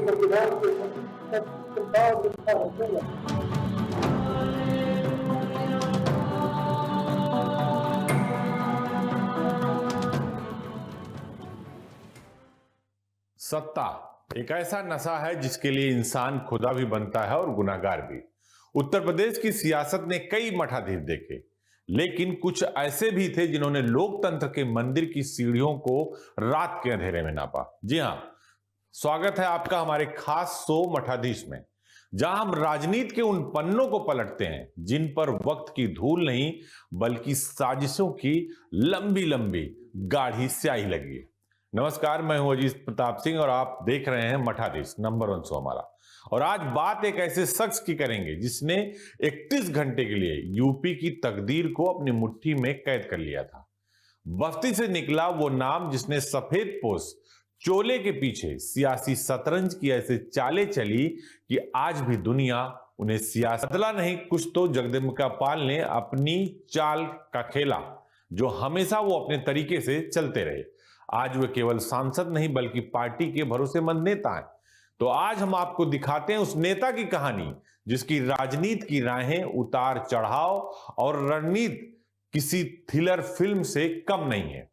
संविधान के प्रस्ताव लिखा रखेगा। सत्ता एक ऐसा नशा है जिसके लिए इंसान खुदा भी बनता है और गुनाहगार भी। उत्तर प्रदेश की सियासत ने कई मठाधीश देखे, लेकिन कुछ ऐसे भी थे जिन्होंने लोकतंत्र के मंदिर की सीढ़ियों को रात के अंधेरे में नापा। जी हां, स्वागत है आपका हमारे खास शो मठाधीश में, जहां हम राजनीति के उन पन्नों को पलटते हैं जिन पर वक्त की धूल नहीं बल्कि साजिशों की लंबी लंबी गाढ़ी स्याही लगी है। नमस्कार, मैं हूं अजीत प्रताप सिंह और आप देख रहे हैं मठाधीश नंबर 1 शो हमारा। और आज बात एक ऐसे शख्स की करेंगे जिसने 31 घंटे के लिए यूपी की तकदीर को अपनी मुट्ठी में कैद कर लिया था। बस्ती से निकला वो नाम जिसने सफेद पोश चोले के पीछे सियासी शतरंज की ऐसे चालें चली कि आज भी दुनिया उन्हें सियासत बदला नहीं, कुछ तो जगदम्बिका पाल ने अपनी चाल का खेला जो हमेशा वो अपने तरीके से चलते रहे। आज वे केवल सांसद नहीं बल्कि पार्टी के भरोसेमंद नेता हैं। तो आज हम आपको दिखाते हैं उस नेता की कहानी जिसकी राजनीति की राहें उतार चढ़ाव और रणनीति किसी थ्रिलर फिल्म से कम नहीं है।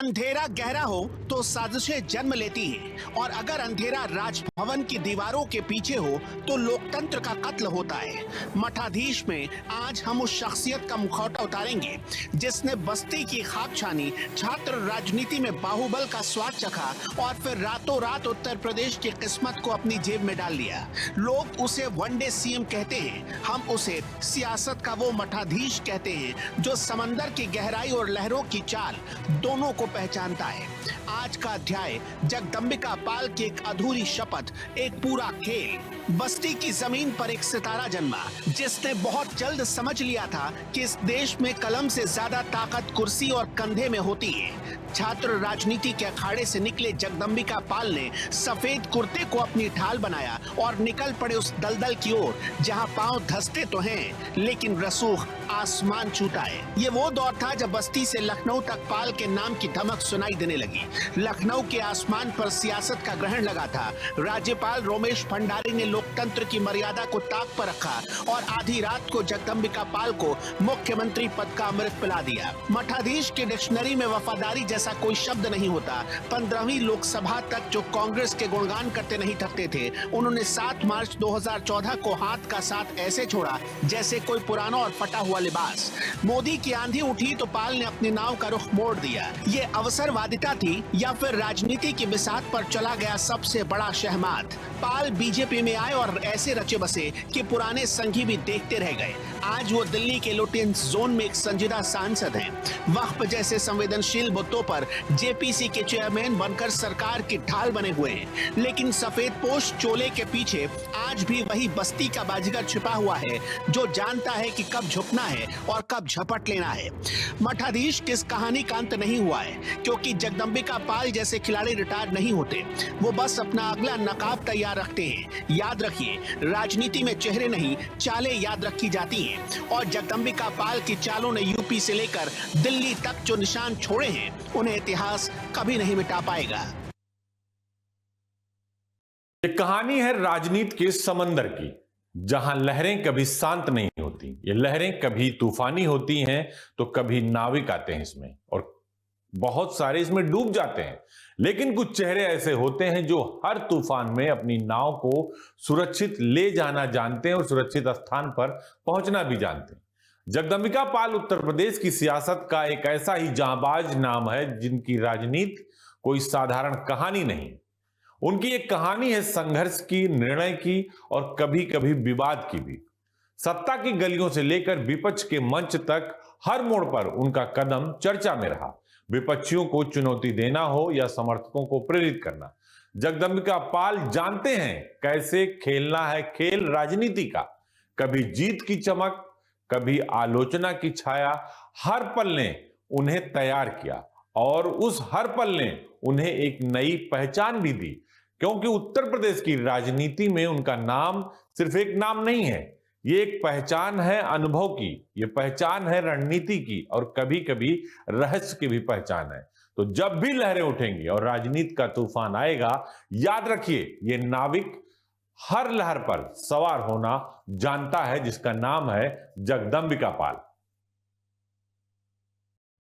अंधेरा गहरा हो तो साजिशें जन्म लेती हैं और अगर अंधेरा राजभवन की दीवारों के पीछे हो तो लोकतंत्र का कत्ल होता है। मठाधीश में आज हम उस शख्सियत का मुखौटा उतारेंगे जिसने बस्ती की खाक छानी, छात्र राजनीति में बाहुबल का स्वाद चखा और फिर रातों रात उत्तर प्रदेश की किस्मत को अपनी जेब में डाल लिया। लोग उसे वनडे सीएम कहते हैं, हम उसे सियासत का वो मठाधीश कहते हैं जो समंदर की गहराई और लहरों की चाल दोनों को पहचानता है। आज का अध्याय जगदम्बिका पाल की एक अधूरी शपथ, एक पूरा खेल। बस्ती की जमीन पर एक सितारा जन्मा जिसने बहुत जल्द समझ लिया था कि इस देश में कलम से ज्यादा ताकत कुर्सी और कंधे में होती है। छात्र राजनीति के अखाड़े से निकले जगदम्बिका पाल ने सफेद कुर्ते को अपनी ढाल बनाया और निकल पड़े उस दलदल की ओर जहां पांव धंसते तो हैं लेकिन रसूख आसमान छूता है। ये वो दौर था जब बस्ती से लखनऊ तक पाल के नाम की धमक सुनाई देने लगी। लखनऊ के आसमान पर सियासत का ग्रहण लगा था। राज्यपाल रोमेश भंडारी ने लोकतंत्र की मर्यादा को ताक पर रखा और आधी रात को जगदम्बिका पाल को मुख्यमंत्री पद का अमृत पिला दिया। मठाधीश के डिक्शनरी में वफादारी जैसा कोई शब्द नहीं होता। 15वीं लोकसभा तक जो कांग्रेस के गुणगान करते नहीं थकते थे, उन्होंने 7 मार्च 2014 को हाथ का साथ ऐसे छोड़ा जैसे कोई पुराना और फटा हुआ लिबास। मोदी की आंधी उठी तो पाल ने अपनी नाव का रुख मोड़ दिया। ये अवसरवादिता थी या फिर राजनीति की बिसात पर चला गया सबसे बड़ा शहमाद। पाल बीजेपी में आए और ऐसे रचे बसे कि पुराने संगी भी देखते रह गए। आज वो दिल्ली के लुटियंस जोन में एक संजीदा सांसद हैं। वक्फ जैसे संवेदनशील मुद्दों पर जेपीसी के चेयरमैन बनकर सरकार की ढाल बने हुए हैं। लेकिन सफेद पोश चोले के पीछे आज भी वही बस्ती का बाजीगर छिपा हुआ है जो जानता है कि कब झुकना है और कब झपट लेना है। मठाधीश किस कहानी का अंत नहीं हुआ है, क्योंकि जगदम्बिका पाल जैसे खिलाड़ी रिटायर नहीं होते, वो बस अपना अगला नकाब तैयार रखते हैं। याद रखिए, राजनीति में चेहरे नहीं चालें याद रखी जाती हैं और जगदम्बिका पाल की चालों ने यूपी से लेकर दिल्ली तक जो निशान छोड़े हैं उन्हें इतिहास कभी नहीं मिटा पाएगा। ये कहानी है राजनीति के समंदर की, जहां लहरें कभी शांत नहीं होती। ये लहरें कभी तूफानी होती हैं तो कभी नाविक आते हैं इसमें और बहुत सारे इसमें डूब जाते हैं। लेकिन कुछ चेहरे ऐसे होते हैं जो हर तूफान में अपनी नाव को सुरक्षित ले जाना जानते हैं और सुरक्षित स्थान पर पहुंचना भी जानते हैं। जगदम्बिका पाल उत्तर प्रदेश की सियासत का एक ऐसा ही जांबाज नाम है जिनकी राजनीति कोई साधारण कहानी नहीं। उनकी एक कहानी है संघर्ष की, निर्णय की और कभी कभी विवाद की भी। सत्ता की गलियों से लेकर विपक्ष के मंच तक हर मोड़ पर उनका कदम चर्चा में रहा। विपक्षियों को चुनौती देना हो या समर्थकों को प्रेरित करना, जगदम्बिका पाल जानते हैं कैसे खेलना है खेल राजनीति का। कभी जीत की चमक, कभी आलोचना की छाया, हर पल ने उन्हें तैयार किया और उस हर पल ने उन्हें एक नई पहचान भी दी। क्योंकि उत्तर प्रदेश की राजनीति में उनका नाम सिर्फ एक नाम नहीं है, ये एक पहचान है अनुभव की, ये पहचान है रणनीति की और कभी कभी रहस्य की भी पहचान है। तो जब भी लहरें उठेंगी और राजनीति का तूफान आएगा, याद रखिए ये नाविक हर लहर पर सवार होना जानता है, जिसका नाम है जगदंबिका पाल।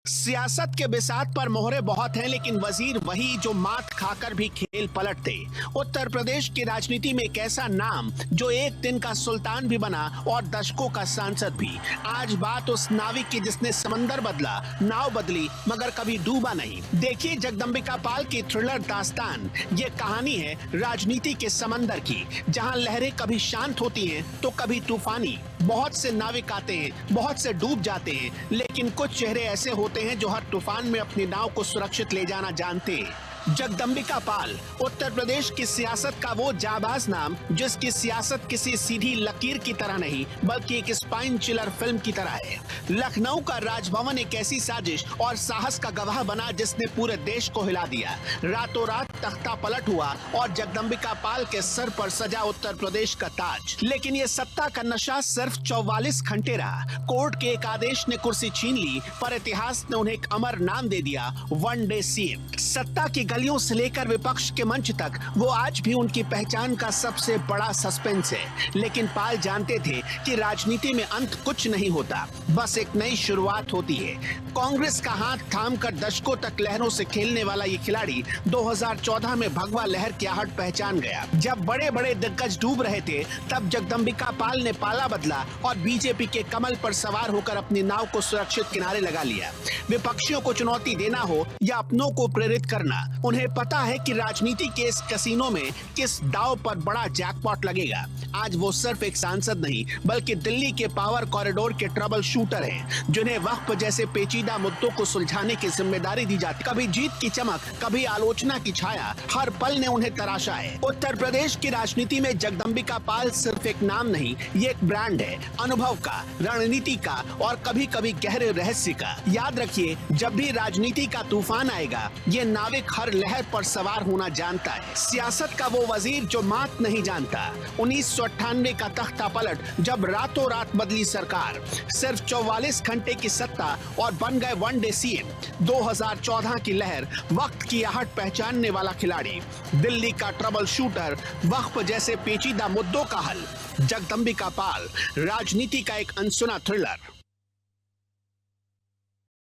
सियासत के बिसात पर मोहरे बहुत हैं, लेकिन वजीर वही जो मात खाकर भी खेल पलटते। उत्तर प्रदेश की राजनीति में एक ऐसा नाम जो एक दिन का सुल्तान भी बना और दशकों का सांसद भी। आज बात उस नाविक की जिसने समंदर बदला, नाव बदली, मगर कभी डूबा नहीं। देखिए जगदंबिका पाल की थ्रिलर दास्तान। ये कहानी है राजनीति के समंदर की, जहां लहरें कभी शांत होती हैं तो कभी तूफानी। बहुत से नाविक आते हैं, बहुत से डूब जाते हैं, लेकिन कुछ चेहरे ऐसे होते हैं जो हर तूफान में अपनी नाव को सुरक्षित ले जाना जानते हैं। जगदंबिका पाल उत्तर प्रदेश की सियासत का वो जाबाज नाम जिसकी सियासत किसी सीधी लकीर की तरह नहीं बल्कि एक स्पाइन चिलर फिल्म की तरह है। लखनऊ का राजभवन एक ऐसी साजिश और साहस का गवाह बना जिसने पूरे देश को हिला दिया। रातों रात तख्ता पलट हुआ और जगदंबिका पाल के सर पर सजा उत्तर प्रदेश का ताज। लेकिन ये सत्ता का नशा सिर्फ 44 घंटे रहा। कोर्ट के एक आदेश ने कुर्सी छीन ली, पर इतिहास ने उन्हें एक अमर नाम दे दिया, वन डे सीएम। सत्ता की गलियों से लेकर विपक्ष के मंच तक वो आज भी उनकी पहचान का सबसे बड़ा सस्पेंस है। लेकिन पाल जानते थे कि राजनीति में अंत कुछ नहीं होता, बस एक नई शुरुआत होती है। कांग्रेस का हाथ थामकर दशकों तक लहरों से खेलने वाला ये खिलाड़ी 2014 में भगवा लहर की आहट पहचान गया। जब बड़े बड़े दिग्गज डूब रहे थे, तब जगदंबिका पाल ने पाला बदला और बीजेपी के कमल पर सवार होकर अपनी नाव को सुरक्षित किनारे लगा लिया। विपक्षियों को चुनौती देना हो या अपनों को प्रेरित करना, उन्हें पता है कि राजनीति के इस कैसीनो में किस दाव पर बड़ा जैकपॉट लगेगा। आज वो सिर्फ एक सांसद नहीं बल्कि दिल्ली के पावर कॉरिडोर के ट्रबल शूटर हैं, जिन्हें वक्फ जैसे पेचीदा मुद्दों को सुलझाने की जिम्मेदारी दी जाती। कभी जीत की चमक, कभी आलोचना की छाया, हर पल ने उन्हें तराशा है। उत्तर प्रदेश की राजनीति में जगदंबिका पाल सिर्फ एक नाम नहीं, ये एक ब्रांड है, अनुभव का, रणनीति का और कभी कभी गहरे रहस्य का। याद रखिए, जब भी राजनीति का तूफान आएगा, ये नाविक हर लहर पर सवार होना जानता है। सियासत का वो वजीर जो मात नहीं जानता। 1998 का तख्ता पलट, जब रातों रात बदली सरकार, सिर्फ 44 घंटे की सत्ता और बन गए वन डे सीएम। 2014 की लहर, वक्त की आहट पहचानने वाला खिलाड़ी, दिल्ली का ट्रबल शूटर, वक्फ जैसे पेचीदा मुद्दों का हल। जगदंबिका पाल, राजनीति का एक अनसुना थ्रिलर।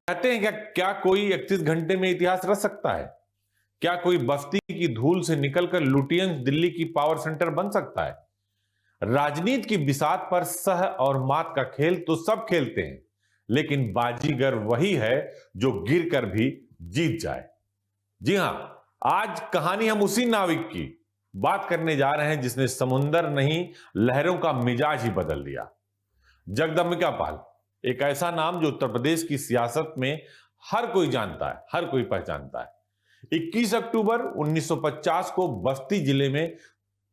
कहते हैं क्या कोई 31 घंटे में इतिहास रच सकता है? क्या कोई बस्ती की धूल से निकलकर लुटियंस दिल्ली की पावर सेंटर बन सकता है? राजनीति की बिसात पर सह और मात का खेल तो सब खेलते हैं, लेकिन बाजीगर वही है जो गिरकर भी जीत जाए। जी हां, आज कहानी हम उसी नाविक की बात करने जा रहे हैं जिसने समुंदर नहीं, लहरों का मिजाज ही बदल दिया। जगदंबिका पाल, एक ऐसा नाम जो उत्तर प्रदेश की सियासत में हर कोई जानता है, हर कोई पहचानता है। 21 अक्टूबर 1950 को बस्ती जिले में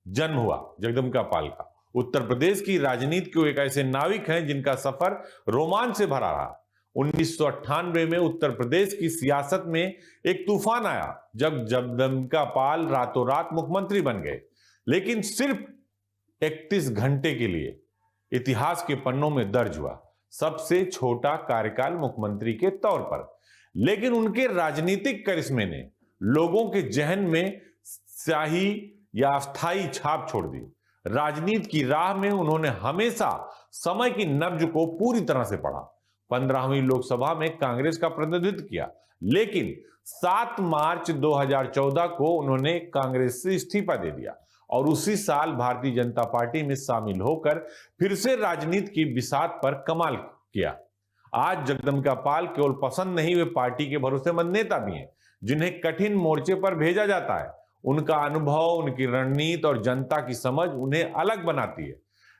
जन्म हुआ जगदंबिका पाल का। उत्तर प्रदेश की राजनीति के एक ऐसे नाविक हैं जिनका सफर रोमांच से भरा रहा। 1998 में उत्तर प्रदेश की सियासत में एक तूफान आया जब जगदंबिका पाल रातों रात मुख्यमंत्री बन गए, लेकिन सिर्फ 31 घंटे के लिए इतिहास के पन्नों में दर्ज हुआ सबसे छोटा कार्यकाल मुख्यमंत्री के तौर पर। लेकिन उनके राजनीतिक करिश्मे ने लोगों के जहन में स्याही या अस्थायी छाप छोड़ दी। राजनीति की राह में उन्होंने हमेशा समय की नब्ज को पूरी तरह से पढ़ा। 15वीं लोकसभा में कांग्रेस का प्रतिनिधित्व किया, लेकिन 7 मार्च 2014 को उन्होंने कांग्रेस से इस्तीफा दे दिया और उसी साल भारतीय जनता पार्टी में शामिल होकर फिर से राजनीति की बिसात पर कमाल किया। आज जगदंबिका पाल केवल पसंद नहीं, वे पार्टी के भरोसेमंद नेता भी हैं जिन्हें कठिन मोर्चे पर भेजा जाता है। उनका अनुभव, उनकी रणनीति और जनता की समझ उन्हें अलग बनाती है।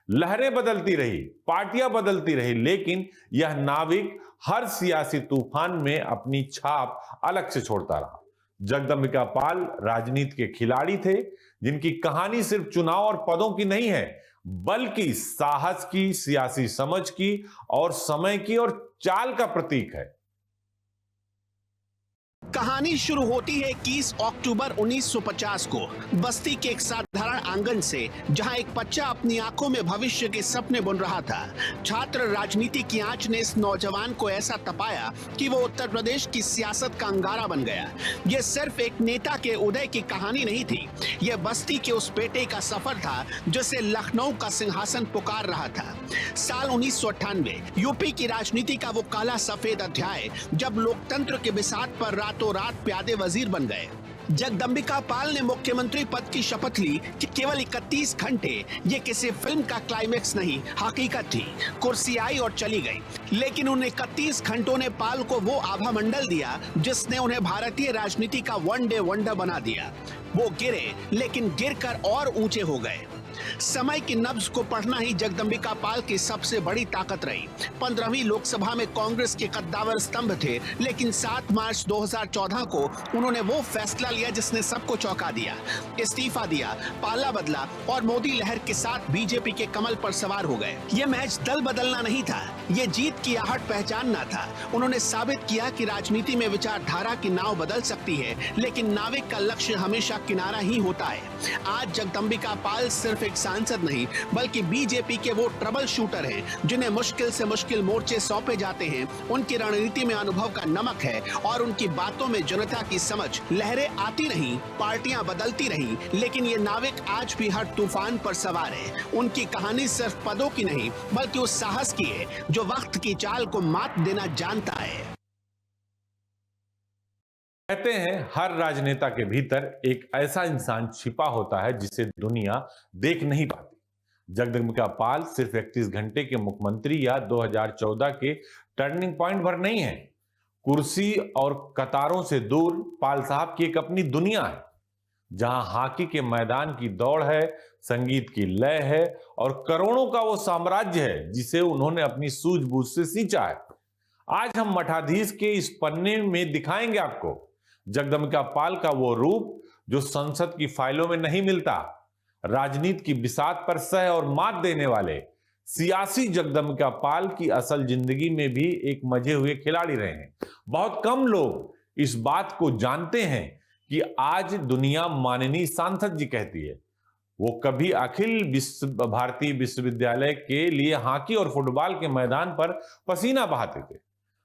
लहरें बदलती रही, पार्टियां बदलती रही, लेकिन यह नाविक हर सियासी तूफान में अपनी छाप अलग से छोड़ता रहा। जगदंबिका पाल राजनीति के खिलाड़ी थे जिनकी कहानी सिर्फ चुनाव और पदों की नहीं है, बल्कि साहस की, सियासी समझ की और समय की और चाल का प्रतीक है। कहानी शुरू होती है 21 अक्टूबर 1950 को बस्ती के एक साधारण आंगन से, जहां एक बच्चा अपनी आंखों में भविष्य के सपने बुन रहा था। छात्र राजनीति की आंच ने इस नौजवान को ऐसा तपाया कि वो उत्तर प्रदेश की सियासत का अंगारा बन गया। ये सिर्फ एक नेता के उदय की कहानी नहीं थी, ये बस्ती के उस बेटे का सफर था जिसे लखनऊ का सिंहासन पुकार रहा था। साल 1998 यूपी की राजनीति का वो काला सफेद अध्याय, जब लोकतंत्र के बिसात पर रातों रात प्यादे वजीर बन गए। जगदंबिका पाल ने मुख्यमंत्री पद की शपथ ली कि केवल 31 घंटे, ये किसी फिल्म का क्लाइमेक्स नहीं, हकीकत थी। कुर्सी आई और चली गई, लेकिन उन 31 घंटों ने पाल को वो आभा मंडल दिया जिसने उन्हें भारतीय राजनीति का वन डे वंडर बना दिया। वो गिरे, लेकिन गिरकर और ऊंचे हो गए। समय की नब्ज को पढ़ना ही जगदंबिका पाल की सबसे बड़ी ताकत रही। 15वीं लोकसभा में कांग्रेस के कद्दावर स्तंभ थे, लेकिन 7 मार्च 2014 को उन्होंने वो फैसला लिया जिसने सबको चौंका दिया। इस्तीफा दिया, पाला बदला और मोदी लहर के साथ बीजेपी के कमल पर सवार हो गए। ये मैच दल बदलना नहीं था, ये जीत की आहट पहचानना था। उन्होंने साबित किया कि राजनीति में विचारधारा की नाव बदल सकती है, लेकिन नाविक का लक्ष्य हमेशा किनारा ही होता है। आज जगदंबिका पाल सिर्फ एक सांसद नहीं, बल्कि बीजेपी के वो ट्रबल शूटर हैं जिन्हें मुश्किल से मुश्किल मोर्चे सौंपे जाते हैं। उनकी रणनीति में अनुभव का नमक है और उनकी बातों में जनता की समझ। लहरें आती रही, पार्टियां बदलती रही, लेकिन ये नाविक आज भी हर तूफान पर सवार है। उनकी कहानी सिर्फ पदों की नहीं, बल्कि उस साहस की है जो वक्त की चाल को मात देना जानता है। कहते हैं हर राजनेता के भीतर एक ऐसा इंसान छिपा होता है जिसे दुनिया देख नहीं पाती। जगदंबिका पाल सिर्फ 31 घंटे के मुख्यमंत्री या 2014 के टर्निंग पॉइंट भर नहीं है। कुर्सी और कतारों से दूर पाल साहब की एक अपनी दुनिया है, जहां हॉकी के मैदान की दौड़ है, संगीत की लय है और करोड़ों का वो साम्राज्य है जिसे उन्होंने अपनी सूझबूझ से सींचा है। आज हम मठाधीश के इस पन्ने में दिखाएंगे आपको जगदंबिका पाल का वो रूप जो संसद की फाइलों में नहीं मिलता। राजनीति की बिसात पर सह और मात देने वाले सियासी जगदंबिका पाल की असल जिंदगी में भी एक मजे हुए खिलाड़ी रहे हैं। बहुत कम लोग इस बात को जानते हैं कि आज दुनिया माननीय सांसद जी कहती है। वो कभी अखिल भारतीय विश्वविद्यालय के लिए हॉकी और फुटबॉल के मैदान पर पसीना बहाते थे।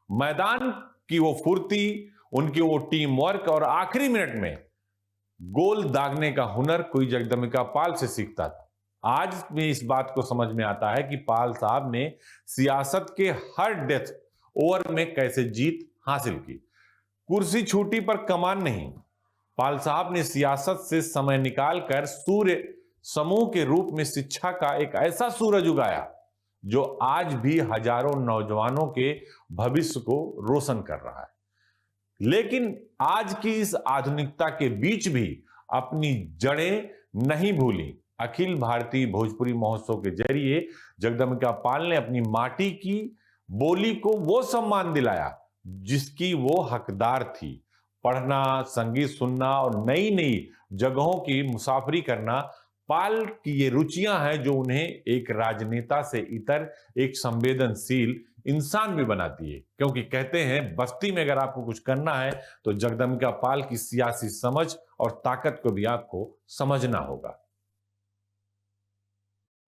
मैदान की वो फुर्ती, उनकी वो टीम वर्क और आखिरी मिनट में गोल दागने का हुनर कोई जगदंबिका पाल से सीखता था। आज में इस बात को समझ में आता है कि पाल साहब ने सियासत के हर डेथ ओवर में कैसे जीत हासिल की। कुर्सी छूटी पर कमान नहीं, पाल साहब ने सियासत से समय निकालकर सूर्य समूह के रूप में शिक्षा का एक ऐसा सूरज उगाया जो आज भी हजारों नौजवानों के भविष्य को रोशन कर रहा है। लेकिन आज की इस आधुनिकता के बीच भी अपनी जड़ें नहीं भूली। अखिल भारतीय भोजपुरी महोत्सव के जरिए जगदंबिका पाल ने अपनी माटी की बोली को वो सम्मान दिलाया जिसकी वो हकदार थी। पढ़ना, संगीत सुनना और नई नई जगहों की मुसाफरी करना पाल की ये रुचियां हैं जो उन्हें एक राजनेता से इतर एक संवेदनशील इंसान भी बनाती है। क्योंकि कहते हैं बस्ती में अगर आपको कुछ करना है तो जगदंबिका पाल की सियासी समझ और ताकत को भी आपको समझना होगा।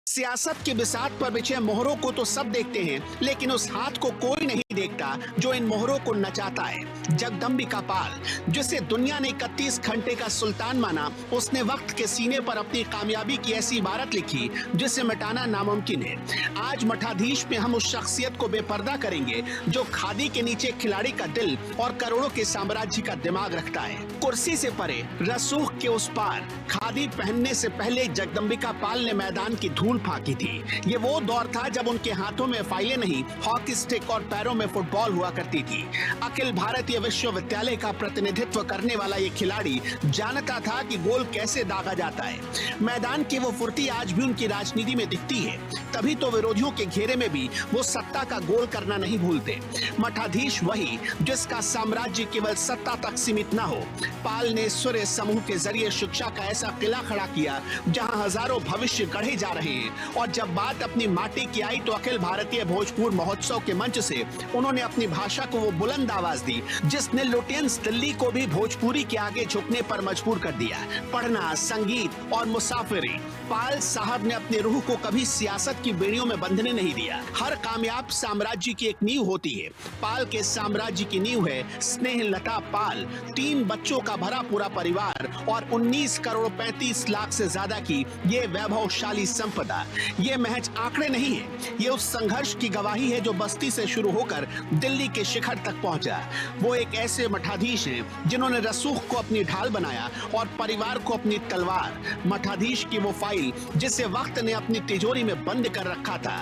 सियासत के बिसात पर बिछे मोहरों को तो सब देखते हैं, लेकिन उस हाथ को कोई नहीं देखता जो इन मोहरों को नचाता है। जगदंबिका पाल, जिसे दुनिया ने 31 घंटे का सुल्तान माना, उसने वक्त के सीने पर अपनी कामयाबी की ऐसी इबारत लिखी जिसे मिटाना नामुमकिन है। आज मठाधीश में हम उस शख्सियत को बेपर्दा करेंगे जो खादी के नीचे खिलाड़ी का दिल और करोड़ों के साम्राज्य का दिमाग रखता है। कुर्सी से परे, रसूख के उस पार, खादी पहनने से पहले जगदंबिका पाल ने मैदान की धूल फाकी थी। ये वो दौर था जब उनके हाथों में फाइलें नहीं, हॉकी स्टिक और पैरों में फुटबॉल हुआ करती थी। अखिल भारतीय विश्वविद्यालय का प्रतिनिधित्व करने वाला ये खिलाड़ी जानता था कि गोल कैसे दागा जाता है। मैदान की वो फुर्ती आज भी उनकी राजनीति में दिखती है। तभी तो विरोधियों के घेरे में भी वो सत्ता का गोल करना नहीं भूलते। मठाधीश वही जिसका साम्राज्य केवल सत्ता तक सीमित न हो। पाल ने सूर्य समूह के जरिए शिक्षा का ऐसा किला खड़ा किया जहां हजारों भविष्य गढ़े जा रहे हैं। हैं और जब बात अपनी माटी की आई तो अखिल भारतीय भोजपुर महोत्सव के मंच से उन्होंने अपनी भाषा को वो बुलंद आवाज दी जिसने लुटियंस दिल्ली को भी भोजपुरी के आगे झुकने पर मजबूर कर दिया। पढ़ना, संगीत और मुसाफिरी, पाल साहब ने अपनी रूह को कभी सियासत की बेड़ियों में बंधने नहीं दिया। हर कामयाब साम्राज्य की एक नींव होती है। पाल के साम्राज्य की नींव है स्नेहलता पाल, 3 बच्चों का भरा पूरा परिवार और 19 करोड़ 35 लाख से ज्यादा की ये वैभवशाली संपदा। ये महज आंकड़े नहीं है, ये उस संघर्ष की गवाही है जो बस्ती से शुरू होकर दिल्ली के शिखर तक पहुंचा। वो एक ऐसे मठाधीश हैं जिन्होंने रसूख को अपनी ढाल बनाया और परिवार को अपनी तलवार। मठाधीश की वो फाइल जिसे वक्त ने अपनी तिजोरी में बंद कर रखा था।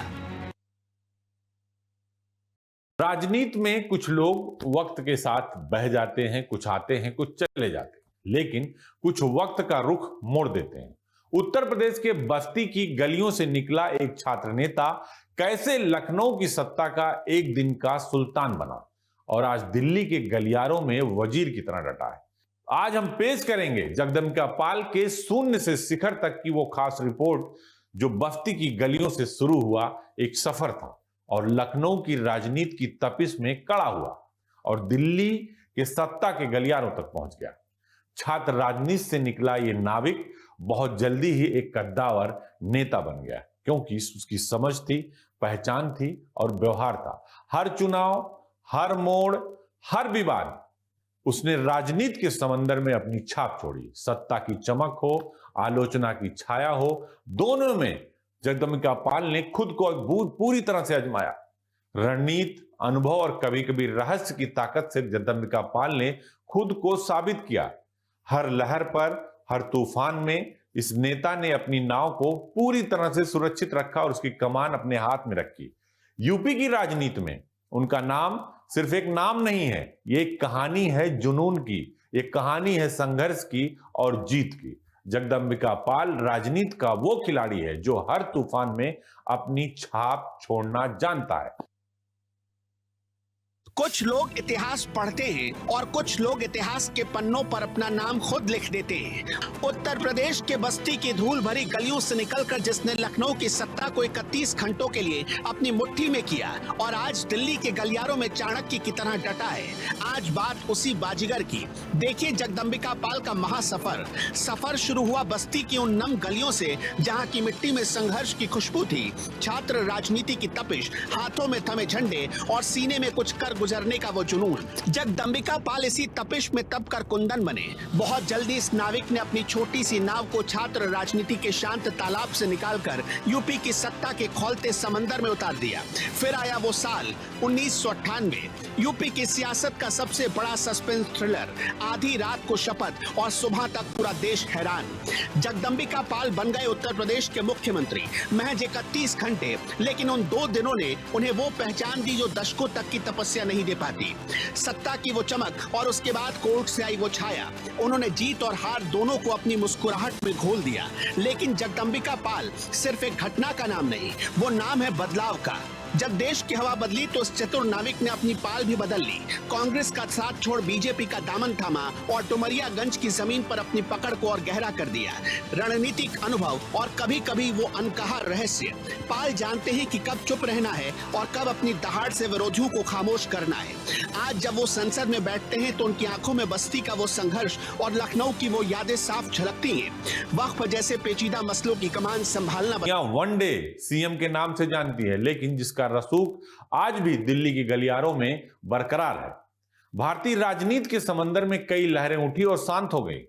राजनीति में कुछ लोग वक्त के साथ बह जाते हैं, कुछ आते हैं, कुछ चले जाते हैं, लेकिन कुछ वक्त का रुख मोड़ देते हैं। उत्तर प्रदेश के बस्ती की गलियों से निकला एक छात्र नेता कैसे लखनऊ की सत्ता का एक दिन का सुल्तान बना और आज दिल्ली के गलियारों में वजीर की तरह डटा है। आज हम पेश करेंगे जगदम्बिका पाल के शून्य से शिखर तक की वो खास रिपोर्ट जो बस्ती की गलियों से शुरू हुआ एक सफर था और लखनऊ की राजनीति की तपिश में कड़ा हुआ और दिल्ली के सत्ता के गलियारों तक पहुंच गया। छात्र राजनीति से निकला ये नाविक बहुत जल्दी ही एक कद्दावर नेता बन गया क्योंकि उसकी समझ थी, पहचान थी और व्यवहार था। हर चुनाव, हर मोड़, हर विवाद उसने राजनीति के समंदर में अपनी छाप छोड़ी। सत्ता की चमक हो, आलोचना की छाया हो, दोनों में जगदम्बिका पाल ने खुद को पूरी तरह से आजमाया। रणनीति, अनुभव और कभी कभी रहस्य की ताकत से जगदम्बिका पाल ने खुद को साबित किया। हर लहर पर, हर तूफान में इस नेता ने अपनी नाव को पूरी तरह से सुरक्षित रखा और उसकी कमान अपने हाथ में रखी। यूपी की राजनीति में उनका नाम सिर्फ एक नाम नहीं है, ये एक कहानी है जुनून की, एक कहानी है संघर्ष की और जीत की। जगदम्बिका पाल राजनीति का वो खिलाड़ी है जो हर तूफान में अपनी छाप छोड़ना जानता है। कुछ लोग इतिहास पढ़ते हैं और कुछ लोग इतिहास के पन्नों पर अपना नाम खुद लिख देते हैं। उत्तर प्रदेश के बस्ती की धूल भरी गलियों से निकलकर जिसने लखनऊ की सत्ता को 31 घंटों के लिए अपनी मुट्ठी में किया और आज दिल्ली के गलियारों में चाणक्य की तरह डटा है, आज बात उसी बाजीगर की। देखिए जगदम्बिका पाल का महासफर। सफर शुरू हुआ बस्ती की उन नम गलियों से जहाँ की मिट्टी में संघर्ष की खुशबू थी, छात्र राजनीति की तपिश, हाथों में थमे झंडे और सीने में कुछ कर गुजरने का वो जुनून। जगदम्बिका पाल इसी तपिश में तप कर कुंदन बने। बहुत जल्दी इस नाविक ने अपनी छोटी सी नाव को छात्र राजनीति के शांत तालाब से निकालकर यूपी की सत्ता के खौलते समंदर में उतार दिया। फिर आया वो साल 1998, यूपी की सियासत का सबसे बड़ा सस्पेंस थ्रिलर, आधी रात को शपथ और सुबह तक पूरा देश हैरान। जगदम्बिका पाल बन गए उत्तर प्रदेश के मुख्यमंत्री। महज 31 घंटे, लेकिन उन 2 दिनों ने उन्हें वो पहचान दी जो दशकों तक की तपस्या नहीं दे पाती। सत्ता की वो चमक और उसके बाद कोर्ट से आई वो छाया। उन्होंने जीत और हार दोनों को अपनी मुस्कुराहट में घोल दिया। लेकिन जगदम्बिका पाल सिर्फ एक घटना का नाम नहीं, वो नाम है बदलाव का। जब देश की हवा बदली तो उस चतुर नाविक ने अपनी पाल भी बदल ली। कांग्रेस का साथ छोड़ बीजेपी का दामन थामा और डुमरियागंज की जमीन पर अपनी पकड़ को और गहरा कर दिया। रणनीतिक अनुभव और कभी कभी वो अनकहा रहस्य। पाल जानते हैं कि कब चुप रहना है और कब अपनी दहाड़ से विरोधियों को खामोश करना है। आज जब वो संसद में बैठते हैं तो उनकी आंखों में बस्ती का वो संघर्ष और लखनऊ की वो यादें साफ झलकती हैं। वक्फ जैसे पेचीदा मसलों की कमान संभालना वन डे सीएम के नाम से जानती है, लेकिन जिसका रसूख आज भी दिल्ली की गलियारों में बरकरार है। भारतीय राजनीति के समंदर में कई लहरें उठी और शांत हो गई,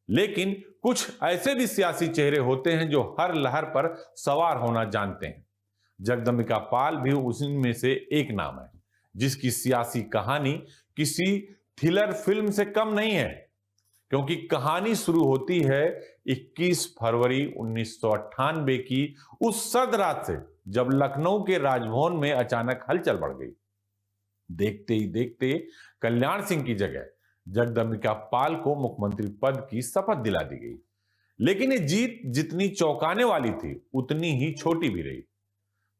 लेकिन कुछ ऐसे भी सियासी चेहरे होते हैं जो हर लहर पर सवार होना जानते हैं। जगदम्बिका पाल भी उसी में से एक नाम है जिसकी सियासी कहानी किसी थ्रिलर फिल्म से कम नहीं है, क्योंकि कहानी शुरू होती है 21 फरवरी 1998 की उस सर्द रात से जब लखनऊ के राजभवन में अचानक हलचल बढ़ गई। देखते ही देखते कल्याण सिंह की जगह जगदम्बिका पाल को मुख्यमंत्री पद की शपथ दिला दी गई। लेकिन ये जीत जितनी चौंकाने वाली थी उतनी ही छोटी भी रही।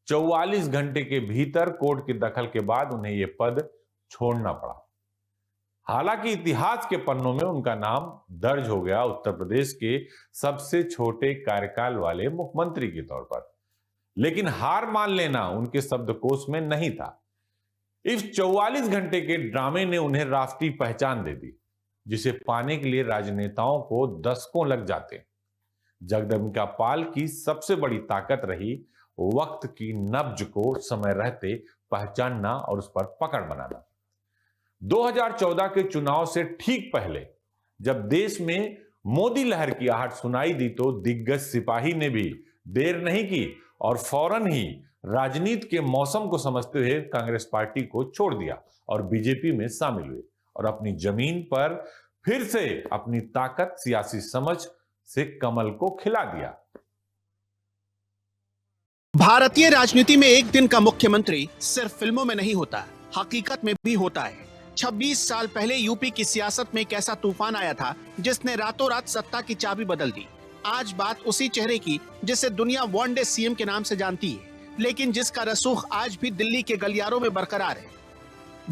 44 घंटे के भीतर कोर्ट के दखल के बाद उन्हें यह पद छोड़ना पड़ा। हालांकि इतिहास के पन्नों में उनका नाम दर्ज हो गया उत्तर प्रदेश के सबसे छोटे कार्यकाल वाले मुख्यमंत्री के तौर पर, लेकिन हार मान लेना उनके शब्दकोश में नहीं था। इस 44 घंटे के ड्रामे ने उन्हें राष्ट्रीय पहचान दे दी, जिसे पाने के लिए राजनेताओं को दशकों लग जाते। जगदम्बिका पाल की सबसे बड़ी ताकत रही वक्त की नब्ज को समय रहते पहचानना और उस पर पकड़ बनाना। 2014 के चुनाव से ठीक पहले जब देश में मोदी लहर की आहट सुनाई दी तो दिग्गज सिपाही ने भी देर नहीं की और फौरन ही राजनीति के मौसम को समझते हुए कांग्रेस पार्टी को छोड़ दिया और बीजेपी में शामिल हुए और अपनी जमीन पर फिर से अपनी ताकत, सियासी समझ से कमल को खिला दिया। भारतीय राजनीति में एक दिन का मुख्यमंत्री सिर्फ फिल्मों में नहीं होता, हकीकत में भी होता है। 26 साल पहले यूपी की सियासत में एक ऐसा तूफान आया था जिसने रातों रात सत्ता की चाबी बदल दी। आज बात उसी चेहरे की जिसे दुनिया वनडे सीएम के नाम से जानती है, लेकिन जिसका रसूख आज भी दिल्ली के गलियारों में बरकरार है।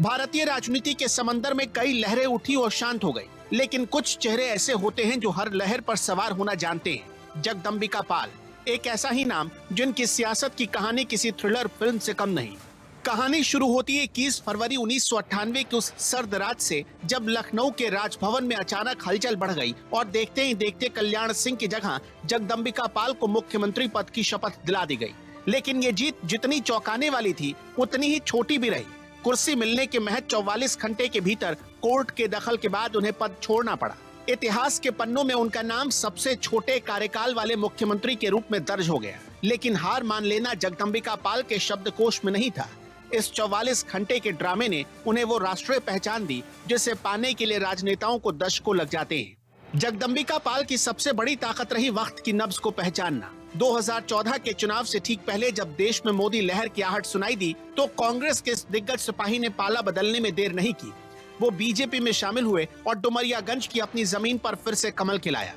भारतीय राजनीति के समंदर में कई लहरें उठी और शांत हो गई, लेकिन कुछ चेहरे ऐसे होते हैं जो हर लहर पर सवार होना जानते हैं। जगदम्बिका पाल एक ऐसा ही नाम जिनकी सियासत की कहानी किसी थ्रिलर फिल्म से कम नहीं। कहानी शुरू होती है 21 फरवरी 1998 की उस सर्द रात से, जब लखनऊ के राजभवन में अचानक हलचल बढ़ गई और देखते ही देखते कल्याण सिंह की जगह जगदम्बिका पाल को मुख्यमंत्री पद की शपथ दिला दी गई। लेकिन ये जीत जितनी चौंकाने वाली थी उतनी ही छोटी भी रही। कुर्सी मिलने के महज 44 घंटे के भीतर कोर्ट के दखल के बाद उन्हें पद छोड़ना पड़ा। इतिहास के पन्नों में उनका नाम सबसे छोटे कार्यकाल वाले मुख्यमंत्री के रूप में दर्ज हो गया, लेकिन हार मान लेना जगदम्बिका पाल के शब्दकोश में नहीं था। इस 44 घंटे के ड्रामे ने उन्हें वो राष्ट्रीय पहचान दी जिसे पाने के लिए राजनेताओं को दशकों लग जाते हैं। जगदम्बिका पाल की सबसे बड़ी ताकत रही वक्त की नब्ज को पहचानना। 2014 के चुनाव से ठीक पहले जब देश में मोदी लहर की आहट सुनाई दी तो कांग्रेस के दिग्गज सिपाही ने पाला बदलने में देर नहीं की। वो बीजेपी में शामिल हुए और डुमरियागंज की अपनी जमीन पर फिर से कमल खिलाया।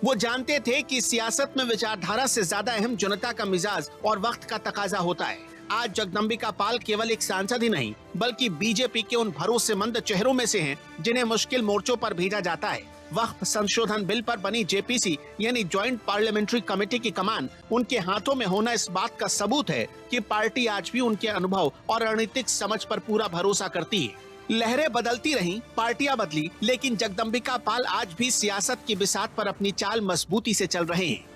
वो जानते थे कि सियासत में विचारधारा से ज्यादा अहम जनता का मिजाज और वक्त का तकाजा होता है। आज जगदम्बिका पाल केवल एक सांसद ही नहीं बल्कि बीजेपी के उन भरोसेमंद चेहरों में से हैं जिन्हें मुश्किल मोर्चों पर भेजा जाता है। वक्त संशोधन बिल पर बनी जेपीसी यानी ज्वाइंट पार्लियामेंट्री कमेटी की कमान उनके हाथों में होना इस बात का सबूत है कि पार्टी आज भी उनके अनुभव और रणनीतिक समझ पर पूरा भरोसा करती है। लहरें बदलती रहीं, पार्टियां बदली, लेकिन जगदम्बिका पाल आज भी सियासत की बिसात पर अपनी चाल मजबूती से चल रहे हैं।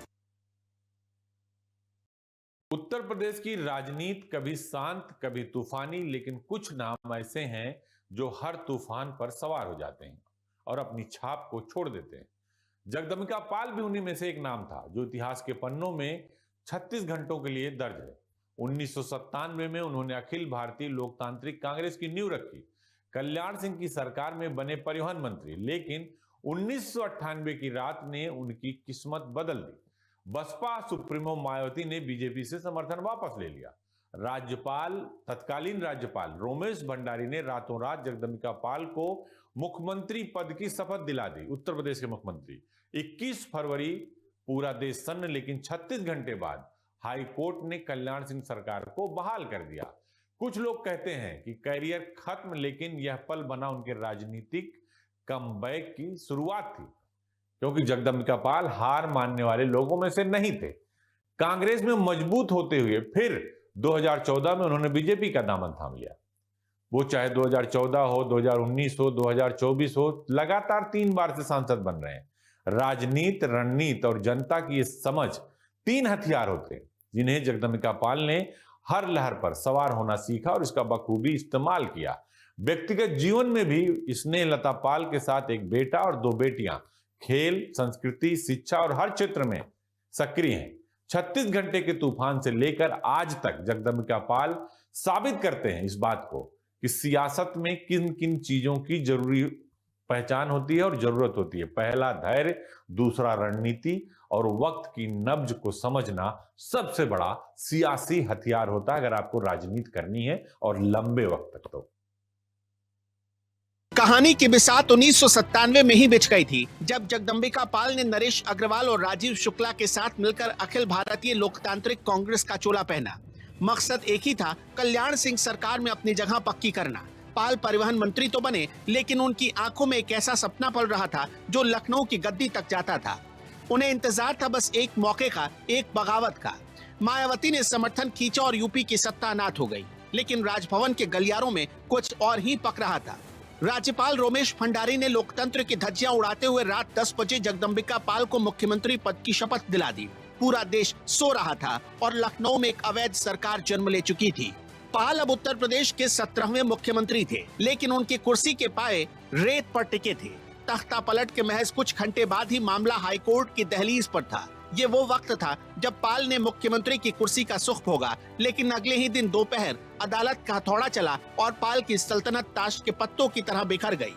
उत्तर प्रदेश की राजनीति कभी शांत कभी तूफानी, लेकिन कुछ नाम ऐसे हैं जो हर तूफान पर सवार हो जाते हैं और अपनी छाप को छोड़ देते हैं। जगदम्बिका पाल भी उन्हीं में से एक नाम था जो इतिहास के पन्नों में 36 घंटों के लिए दर्ज है। 1997 में उन्होंने अखिल भारतीय लोकतांत्रिक कांग्रेस की नींव रखी, कल्याण सिंह की सरकार में बने परिवहन मंत्री, लेकिन 1998 की रात ने उनकी किस्मत बदल दी। बसपा सुप्रीमो मायावती ने बीजेपी से समर्थन वापस ले लिया। तत्कालीन राज्यपाल रोमेश भंडारी ने रातों रात जगदम्बिका पाल को मुख्यमंत्री पद की शपथ दिला दी। उत्तर प्रदेश के मुख्यमंत्री 21 फरवरी पूरा देश सन्न, लेकिन 36 घंटे बाद हाई कोर्ट ने कल्याण सिंह सरकार को बहाल कर दिया। कुछ लोग कहते हैं कि कैरियर खत्म, लेकिन यह पल बना उनके राजनीतिक कमबैक की शुरुआत थी, क्योंकि जगदम्बिका पाल हार मानने वाले लोगों में से नहीं थे। कांग्रेस में मजबूत होते हुए फिर 2014 में उन्होंने बीजेपी का दामन थाम लिया। वो चाहे 2014 हो, 2019 हो, 2024 हो, लगातार 3 बार से सांसद बन रहे हैं। राजनीति, रणनीति और जनता की ये समझ 3 हथियार होते हैं जिन्हें जगदम्बिका पाल ने हर लहर पर सवार होना सीखा और इसका बखूबी इस्तेमाल किया। व्यक्तिगत जीवन में भी स्नेहलता पाल के साथ एक बेटा और 2 बेटियां खेल, संस्कृति, शिक्षा और हर क्षेत्र में सक्रिय हैं। 36 घंटे के तूफान से लेकर आज तक जगदम्बिका पाल साबित करते हैं इस बात को कि सियासत में किन किन चीजों की जरूरी पहचान होती है और जरूरत होती है। पहला धैर्य, दूसरा रणनीति और वक्त की नब्ज को समझना सबसे बड़ा सियासी हथियार होता है अगर आपको राजनीति करनी है और लंबे वक्त तक। तो कहानी की बिसात 1997 में ही बिछ गई थी, जब जगदम्बिका पाल ने नरेश अग्रवाल और राजीव शुक्ला के साथ मिलकर अखिल भारतीय लोकतांत्रिक कांग्रेस का चोला पहना। मकसद एक ही था, कल्याण सिंह सरकार में अपनी जगह पक्की करना। पाल परिवहन मंत्री तो बने, लेकिन उनकी आंखों में एक ऐसा सपना पल रहा था जो लखनऊ की गद्दी तक जाता था। उन्हें इंतजार था बस एक मौके का, एक बगावत का। मायावती ने समर्थन खींचा और यूपी की सत्ता अनाथ हो गई, लेकिन राजभवन के गलियारों में कुछ और ही पक रहा था। राज्यपाल रोमेश भंडारी ने लोकतंत्र की धज्जियां उड़ाते हुए रात 10 बजे जगदंबिका पाल को मुख्यमंत्री पद की शपथ दिला दी। पूरा देश सो रहा था और लखनऊ में एक अवैध सरकार जन्म ले चुकी थी। पाल अब उत्तर प्रदेश के 17वें मुख्यमंत्री थे, लेकिन उनकी कुर्सी के पाए रेत पर टिके थे। तख्ता पलट के महज कुछ घंटे बाद ही मामला हाईकोर्ट की दहलीज पर था। ये वो वक्त था जब पाल ने मुख्यमंत्री की कुर्सी का सुख भोगा, लेकिन अगले ही दिन दोपहर अदालत का हथौड़ा चला और पाल की सल्तनत ताश के पत्तों की तरह बिखर गई।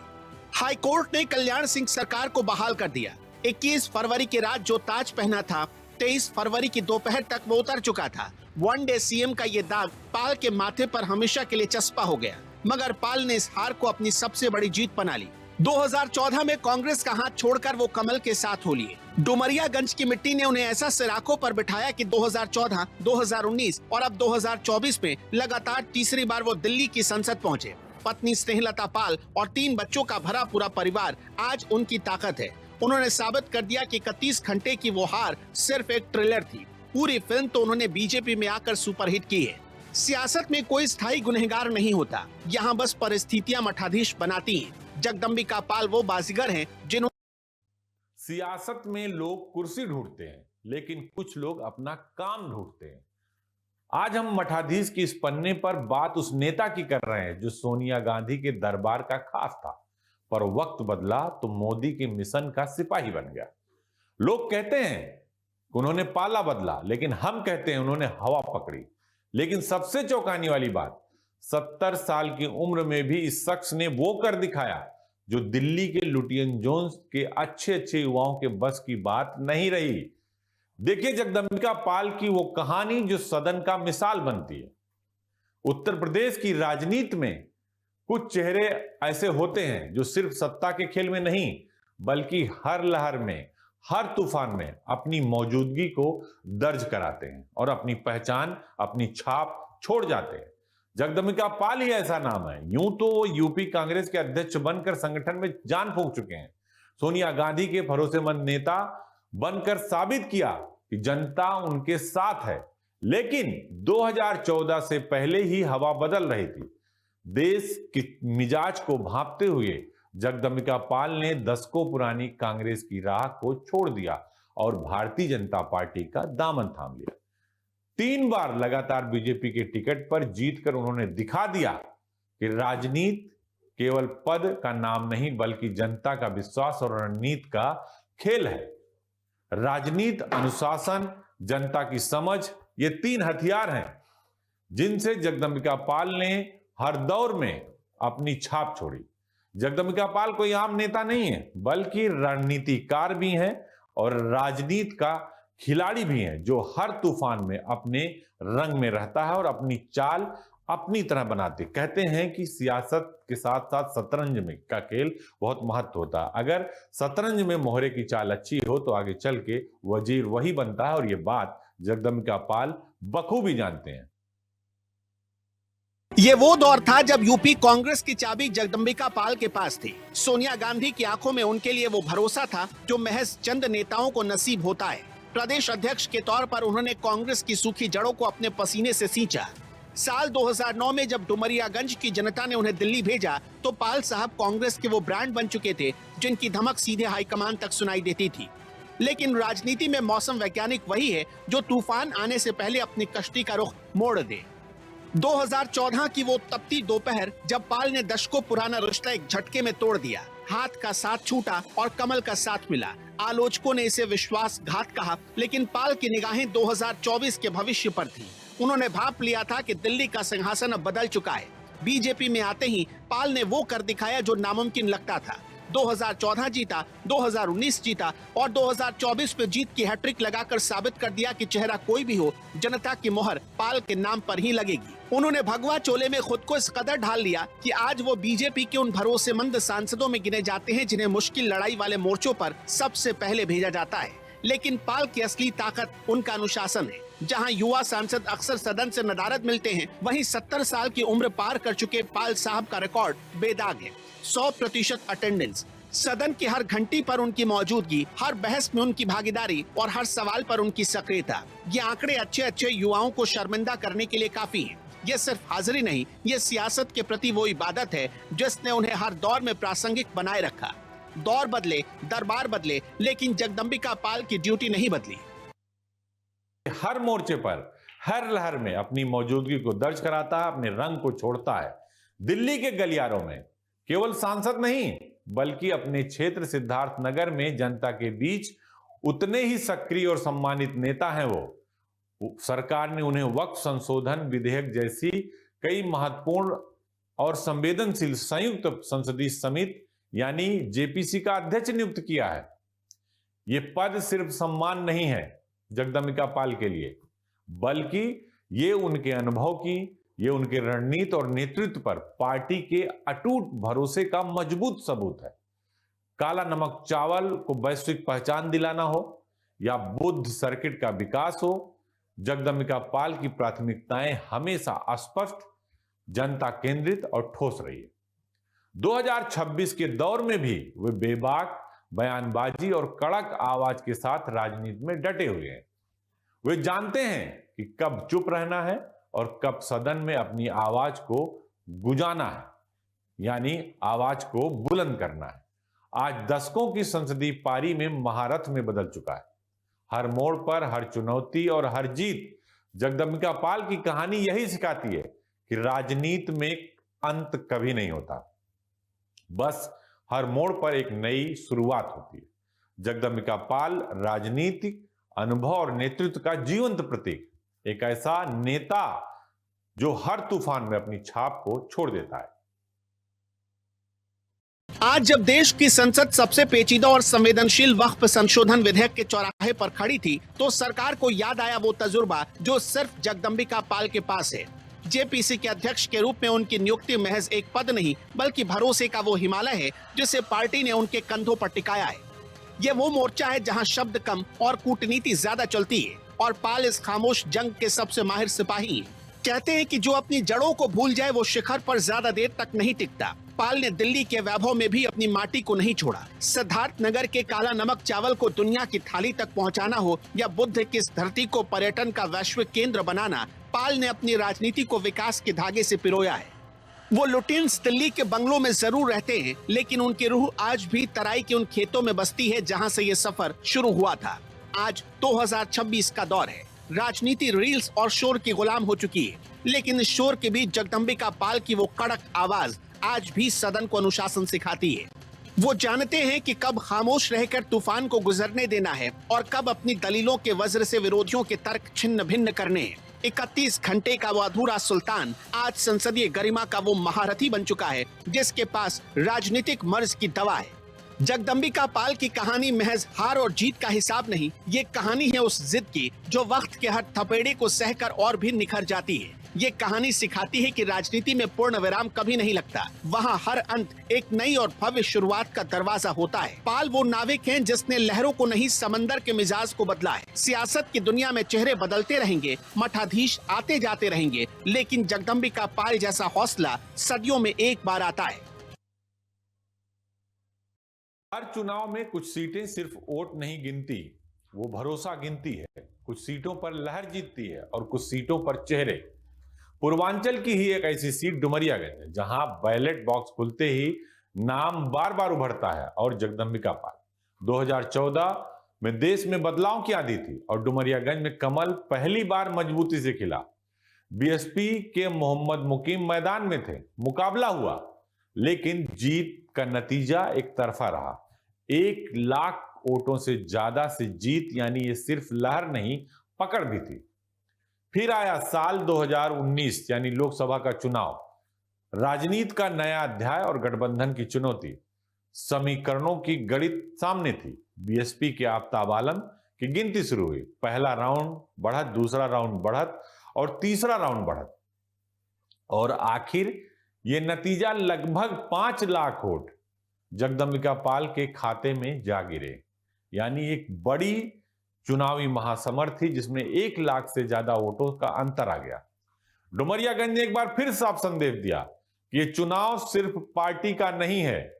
हाईकोर्ट ने कल्याण सिंह सरकार को बहाल कर दिया। 21 फरवरी की रात जो ताज पहना था, 23 फरवरी की दोपहर तक वो उतर चुका था। वन डे सीएम का ये दाग पाल के माथे पर हमेशा के लिए चस्पा हो गया, मगर पाल ने इस हार को अपनी सबसे बड़ी जीत बना ली। 2014 में कांग्रेस का हाथ छोड़कर वो कमल के साथ हो लिए। डुमरियागंज की मिट्टी ने उन्हें ऐसा सिराकों पर बिठाया कि 2014, 2019 और अब 2024 में लगातार तीसरी बार वो दिल्ली की संसद पहुंचे। पत्नी स्नेहलता पाल और 3 बच्चों का भरा पूरा परिवार आज उनकी ताकत है। उन्होंने साबित कर दिया कि 31 घंटे की वो हार सिर्फ एक ट्रेलर थी। पूरी फिल्म तो उन्होंने बीजेपी में आकर सुपरहिट की है। सियासत में कोई स्थायी गुनहगार नहीं होता, यहाँ बस परिस्थितियां मठाधीश बनाती हैं। जगदंबिका पाल वो बाजीगर हैं जिन्होंने सियासत में लोग कुर्सी ढूंढते हैं, लेकिन कुछ लोग अपना काम ढूंढते हैं। आज हम मठाधीश की इस पन्ने पर बात उस नेता की कर रहे हैं जो सोनिया गांधी के दरबार का खास था, पर वक्त बदला तो मोदी के मिशन का सिपाही बन गया। लोग कहते हैं उन्होंने पाला बदला, लेकिन हम कहते हैं उन्होंने हवा पकड़ी। लेकिन सबसे चौंकाने वाली बात, 70 साल की उम्र में भी इस शख्स ने वो कर दिखाया जो दिल्ली के लुटियन जोन्स के अच्छे अच्छे युवाओं के बस की बात नहीं रही। देखिए जगदंबिका पाल की वो कहानी जो सदन का मिसाल बनती है। उत्तर प्रदेश की राजनीति में कुछ चेहरे ऐसे होते हैं जो सिर्फ सत्ता के खेल में नहीं, बल्कि हर लहर में, हर तूफान में अपनी मौजूदगी को दर्ज कराते हैं और अपनी पहचान, अपनी छाप छोड़ जाते हैं। जगदंबिका पाल ही ऐसा नाम है। यूं तो वो यूपी कांग्रेस के अध्यक्ष बनकर संगठन में जान फूंक चुके हैं। सोनिया गांधी के भरोसेमंद नेता बनकर साबित किया कि जनता उनके साथ है। लेकिन 2014 से पहले ही हवा बदल रही थी। देश के मिजाज को भांपते हुए जगदंबिका पाल ने दशकों पुरानी कांग्रेस की राह को छोड़ दिया और भारतीय जनता पार्टी का दामन थाम लिया। 3 बार लगातार बीजेपी के टिकट पर जीतकर उन्होंने दिखा दिया कि राजनीति केवल पद का नाम नहीं, बल्कि जनता का विश्वास और रणनीति का खेल है। राजनीति, अनुशासन, जनता की समझ, ये 3 हथियार हैं जिनसे जगदंबिका पाल ने हर दौर में अपनी छाप छोड़ी। जगदंबिका पाल कोई आम नेता नहीं है, बल्कि रणनीतिकार भी हैं और राजनीति का खिलाड़ी भी हैं, जो हर तूफान में अपने रंग में रहता है और अपनी चाल अपनी तरह बनाते। कहते हैं कि सियासत के साथ साथ शतरंज में का खेल बहुत महत्व होता है। अगर शतरंज में मोहरे की चाल अच्छी हो तो आगे चल के वजीर वही बनता है, और ये बात जगदंबिका पाल बखूबी जानते हैं। ये वो दौर था जब यूपी कांग्रेस की चाबी जगदंबिका पाल के पास थी। सोनिया गांधी की आंखों में उनके लिए वो भरोसा था जो महज चंद नेताओं को नसीब होता है। प्रदेश अध्यक्ष के तौर पर उन्होंने कांग्रेस की सूखी जड़ों को अपने पसीने से सींचा। साल 2009 में जब डुमरियागंज की जनता ने उन्हें दिल्ली भेजा तो पाल साहब कांग्रेस के वो ब्रांड बन चुके थे जिनकी धमक सीधे हाईकमान तक सुनाई देती थी। लेकिन राजनीति में मौसम वैज्ञानिक वही है जो तूफान आने से पहले अपनी कश्ती का रुख मोड़ दे। 2014 की वो तपती दोपहर जब पाल ने दशकों पुराना रिश्ता एक झटके में तोड़ दिया। हाथ का साथ छूटा और कमल का साथ मिला। आलोचकों ने इसे विश्वासघात कहा, लेकिन पाल की निगाहें 2024 के भविष्य पर थी। उन्होंने भाप लिया था कि दिल्ली का सिंहासन अब बदल चुका है। बीजेपी में आते ही पाल ने वो कर दिखाया जो नामुमकिन लगता था। 2014 जीता, 2019 जीता और 2024 में जीत की हैट्रिक लगाकर साबित कर दिया कि चेहरा कोई भी हो, जनता की मोहर पाल के नाम पर ही लगेगी। उन्होंने भगवा चोले में खुद को इस कदर ढाल लिया कि आज वो बीजेपी के उन भरोसेमंद सांसदों में गिने जाते हैं जिन्हें मुश्किल लड़ाई वाले मोर्चों पर सबसे पहले भेजा जाता है। लेकिन पाल की असली ताकत उनका अनुशासन है। जहां युवा सांसद अक्सर सदन से नदारद मिलते हैं, वहीं 70 साल की उम्र पार कर चुके पाल साहब का रिकॉर्ड बेदाग है। 100% अटेंडेंस, सदन की हर घंटी पर उनकी मौजूदगी, हर बहस में उनकी भागीदारी और हर सवाल पर उनकी सक्रियता। ये आंकड़े अच्छे युवाओं को शर्मिंदा करने के लिए काफी हैं। ये सिर्फ हाजिरी नहीं, ये सियासत के प्रति वो इबादत है जिसने उन्हें हर दौर में प्रासंगिक बनाए रखा। दौर बदले, दरबार बदले, लेकिन जगदंबिका पाल की ड्यूटी नहीं बदली। हर मोर्चे पर, हर लहर में अपनी मौजूदगी को दर्ज कराता है, अपने रंग को छोड़ता है। दिल्ली के गलियारों में केवल सांसद नहीं, बल्कि अपने क्षेत्र सिद्धार्थ नगर में जनता के बीच उतने ही सक्रिय और सम्मानित नेता हैं वो। सरकार ने उन्हें वक्फ संशोधन विधेयक जैसी कई महत्वपूर्ण और संवेदनशील संयुक्त संसदीय समिति यानी जेपीसी का अध्यक्ष नियुक्त किया है। यह पद सिर्फ सम्मान नहीं है जगदंबिका पाल के लिए, बल्कि ये उनके अनुभव की, ये उनके रणनीति और नेतृत्व पर पार्टी के अटूट भरोसे का मजबूत सबूत है। काला नमक चावल को वैश्विक पहचान दिलाना हो या बुद्ध सर्किट का विकास हो, जगदंबिका पाल की प्राथमिकताएं हमेशा स्पष्ट, जनता केंद्रित और ठोस रही है। 2026 के दौर में भी वे बेबाक बयानबाजी और कड़क आवाज के साथ राजनीति में डटे हुए हैं। वे जानते हैं कि कब चुप रहना है और कब सदन में अपनी आवाज को गुंजाना है, यानी आवाज को बुलंद करना है। आज दशकों की संसदीय पारी में महारथ में बदल चुका है। हर मोड़ पर, हर चुनौती और हर जीत जगदंबिका पाल की कहानी यही सिखाती है कि राजनीति में अंत कभी नहीं होता, बस हर मोड़ पर एक नई शुरुआत होती है। जगदंबिका पाल राजनीतिक अनुभव और नेतृत्व का जीवंत प्रतीक, एक ऐसा नेता जो हर तूफान में अपनी छाप को छोड़ देता है। आज जब देश की संसद सबसे पेचीदा और संवेदनशील वक्फ संशोधन विधेयक के चौराहे पर खड़ी थी, तो सरकार को याद आया वो तजुर्बा जो सिर्फ जगदंबिका पाल के पास है। जेपीसी के अध्यक्ष के रूप में उनकी नियुक्ति महज एक पद नहीं, बल्कि भरोसे का वो हिमालय है जिसे पार्टी ने उनके कंधों पर टिकाया है। ये वो मोर्चा है जहां शब्द कम और कूटनीति ज्यादा चलती है, और पाल इस खामोश जंग के सबसे माहिर सिपाही हैं। कहते हैं कि जो अपनी जड़ों को भूल जाए वो शिखर पर ज्यादा देर तक नहीं टिकता। पाल ने दिल्ली के वैभव में भी अपनी माटी को नहीं छोड़ा। सिद्धार्थ नगर के काला नमक चावल को दुनिया की थाली तक पहुंचाना हो या बुद्ध की इस धरती को पर्यटन का वैश्विक केंद्र बनाना, पाल ने अपनी राजनीति को विकास के धागे से पिरोया है। वो लुटेन्स दिल्ली के बंगलों में जरूर रहते हैं, लेकिन उनकी रूह आज भी तराई के उन खेतों में बसती है जहां से ये सफर शुरू हुआ था। आज 2026 का दौर है। राजनीति रील्स और शोर की गुलाम हो चुकी है, लेकिन इस शोर के बीच जगदंबिका पाल की वो कड़क आवाज आज भी सदन को अनुशासन सिखाती है। वो जानते हैं कि कब खामोश रहकर तूफान को गुजरने देना है और कब अपनी दलीलों के वज्र से विरोधियों के तर्क छिन्न भिन्न करने हैं। 31 घंटे का वो अधूरा सुल्तान आज संसदीय गरिमा का वो महारथी बन चुका है जिसके पास राजनीतिक मर्ज की दवा है। जगदंबिका पाल की कहानी महज हार और जीत का हिसाब नहीं, ये कहानी है उस जिद की जो वक्त के हर थपेड़े को सहकर और भी निखर जाती है। ये कहानी सिखाती है कि राजनीति में पूर्ण विराम कभी नहीं लगता, वहाँ हर अंत एक नई और भव्य शुरुआत का दरवाजा होता है। पाल वो नाविक हैं जिसने लहरों को नहीं, समंदर के मिजाज को बदला है। सियासत की दुनिया में चेहरे बदलते रहेंगे, मठाधीश आते जाते रहेंगे, लेकिन जगदंबिका पाल जैसा हौसला सदियों में एक बार आता है। हर चुनाव में कुछ सीटें सिर्फ वोट नहीं गिनती, वो भरोसा गिनती है। कुछ सीटों पर लहर जीतती है और कुछ सीटों पर चेहरे। पूर्वांचल की ही एक ऐसी सीट डुमरियागंज है, जहां बैलेट बॉक्स खुलते ही नाम बार बार उभरता है, और जगदंबिका पाल। 2014 में देश में बदलाव की आंधी थी और डुमरियागंज में कमल पहली बार मजबूती से खिला। बीएसपी के मोहम्मद मुकीम मैदान में थे, मुकाबला हुआ, लेकिन जीत का नतीजा एक तरफा रहा। 1 लाख वोटों से ज्यादा से जीत, यानी ये सिर्फ लहर नहीं, पकड़ भी थी। फिर आया साल 2019, यानी लोकसभा का चुनाव। राजनीति का नया अध्याय और गठबंधन की चुनौती। समीकरणों की गणित सामने थी। बीएसपी के आफताब आलम की गिनती शुरू हुई। पहला राउंड बढ़त, दूसरा राउंड बढ़त और तीसरा राउंड बढ़त, और आखिर ये नतीजा लगभग 5 लाख वोट जगदंबिका पाल के खाते में जा गिरे। यानी एक बड़ी चुनावी महासमर थी जिसमें 1 लाख से ज्यादा वोटों का अंतर आ गया। डुमरियागंज ने एक बार फिर साफ संदेश दिया कि ये चुनाव सिर्फ पार्टी का नहीं है,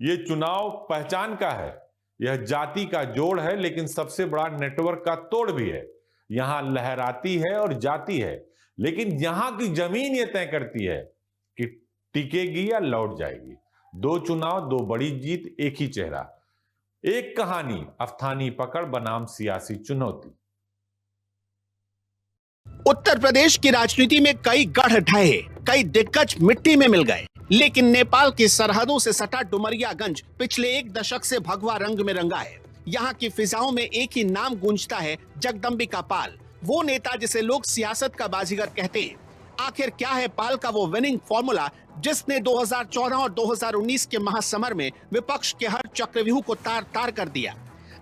ये चुनाव पहचान का है, यह जाति का जोड़ है, लेकिन सबसे बड़ा नेटवर्क का तोड़ भी है। यहां लहराती है और जाती है, लेकिन यहां की जमीन यह तय करती है कि टिकेगी या लौट जाएगी। 2 चुनाव, 2 बड़ी जीत, एक ही चेहरा, एक कहानी, अफथानी पकड़ बनाम सियासी चुनौती। उत्तर प्रदेश की राजनीति में कई गढ़ ढहे, कई दिग्गज मिट्टी में मिल गए, लेकिन नेपाल की सरहदों से सटा डुमरियागंज पिछले 1 दशक से भगवा रंग में रंगा है। यहाँ की फिजाओं में एक ही नाम गूंजता है, जगदंबिका पाल, वो नेता जिसे लोग सियासत का बाजीगर कहते हैं। आखिर क्या है पाल का वो विनिंग फॉर्मूला जिसने 2014 और 2019 के महासमर में विपक्ष के हर चक्रव्यूह को तार तार कर दिया।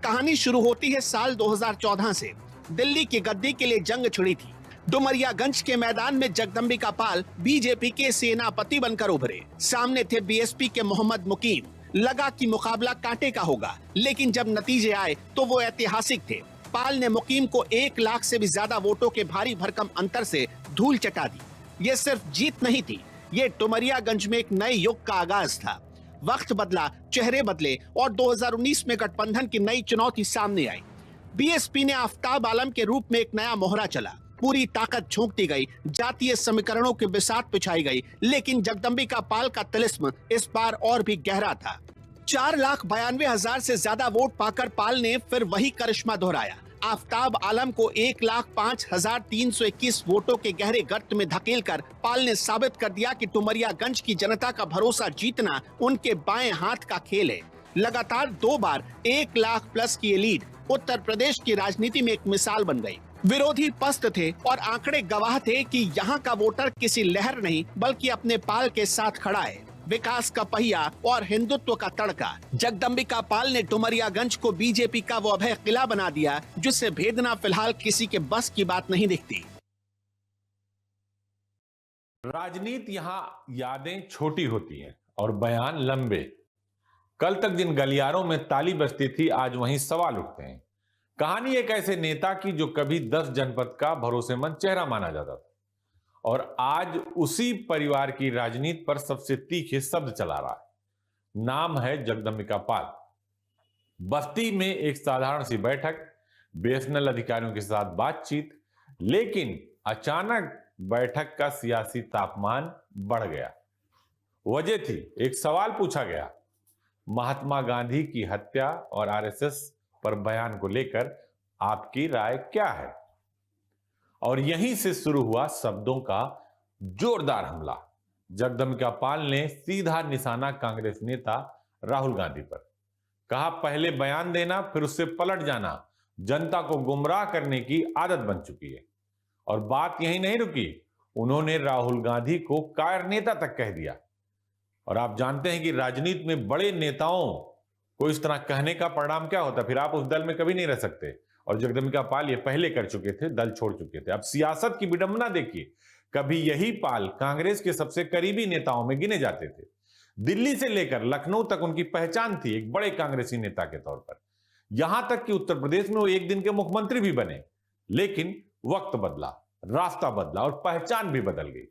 कहानी शुरू होती है साल 2014 से। दिल्ली की गद्दी के लिए जंग छिड़ी थी। डुमरियागंज के मैदान में जगदंबिका पाल बीजेपी के सेनापति बनकर उभरे। सामने थे बीएसपी के मोहम्मद मुकीम। लगा कि मुकाबला कांटे का होगा, लेकिन जब नतीजे आए तो वो ऐतिहासिक थे। पाल ने मुकीम को 1 लाख से भी ज्यादा वोटों के भारी भरकम अंतर से धूल चटा दी। ये सिर्फ जीत नहीं थी, ये डुमरियागंज में एक नए युग का आगाज था। वक्त बदला, चेहरे बदले और 2019 में गठबंधन की नई चुनौती सामने आई। बीएसपी ने आफ्ताब आलम के रूप में एक नया मोहरा चला। पूरी ताकत झोंक दी गई, जातीय समीकरणों की बिसात पिछाई गई, लेकिन जगदंबिका पाल का तिलिस्म इस बार और भी गहरा था। 4,92,000 से ज्यादा वोट पाकर पाल ने फिर वही करिश्मा दोहराया। आफ्ताब आलम को 1,05,321 वोटों के गहरे गर्त में धकेलकर पाल ने साबित कर दिया कि डुमरियागंज की जनता का भरोसा जीतना उनके बाएं हाथ का खेल है। लगातार 2 बार 1 लाख प्लस की ये लीड उत्तर प्रदेश की राजनीति में एक मिसाल बन गई। विरोधी पस्त थे और आंकड़े गवाह थे कि यहाँ का वोटर किसी लहर नहीं बल्कि अपने पाल के साथ खड़ा है। विकास का पहिया और हिंदुत्व का तड़का। जगदंबिका पाल ने डुमरियागंज को बीजेपी का वो अभय किला बना दिया जिससे भेदना फिलहाल किसी के बस की बात नहीं दिखती। राजनीति यहाँ यादें छोटी होती हैं और बयान लंबे। कल तक जिन गलियारों में ताली बजती थी, आज वहीं सवाल उठते हैं। कहानी एक ऐसे नेता की जो कभी 10 जनपद का भरोसेमंद चेहरा माना जाता था और आज उसी परिवार की राजनीति पर सबसे तीखे शब्द चला रहा है। नाम है जगदंबिका पाल। बस्ती में एक साधारण सी बैठक, बीएसएनएल अधिकारियों के साथ बातचीत, लेकिन अचानक बैठक का सियासी तापमान बढ़ गया। वजह थी, एक सवाल पूछा गया, महात्मा गांधी की हत्या और आरएसएस पर बयान को लेकर आपकी राय क्या है? और यहीं से शुरू हुआ शब्दों का जोरदार हमला। जगदंबिका पाल ने सीधा निशाना कांग्रेस नेता राहुल गांधी पर। कहा, पहले बयान देना फिर उससे पलट जाना जनता को गुमराह करने की आदत बन चुकी है। और बात यहीं नहीं रुकी, उन्होंने राहुल गांधी को कायर नेता तक कह दिया। और आप जानते हैं कि राजनीति में बड़े नेताओं को इस तरह कहने का परिणाम क्या होता, फिर आप उस दल में कभी नहीं रह सकते। और जगदंबिका पाल ये पहले कर चुके थे, दल छोड़ चुके थे। अब सियासत की विडंबना देखिए, कभी यही पाल कांग्रेस के सबसे करीबी नेताओं में गिने जाते थे। दिल्ली से लेकर लखनऊ तक उनकी पहचान थी एक बड़े कांग्रेसी नेता के तौर पर। यहां तक कि उत्तर प्रदेश में वो एक दिन के मुख्यमंत्री भी बने। लेकिन वक्त बदला, रास्ता बदला और पहचान भी बदल गई।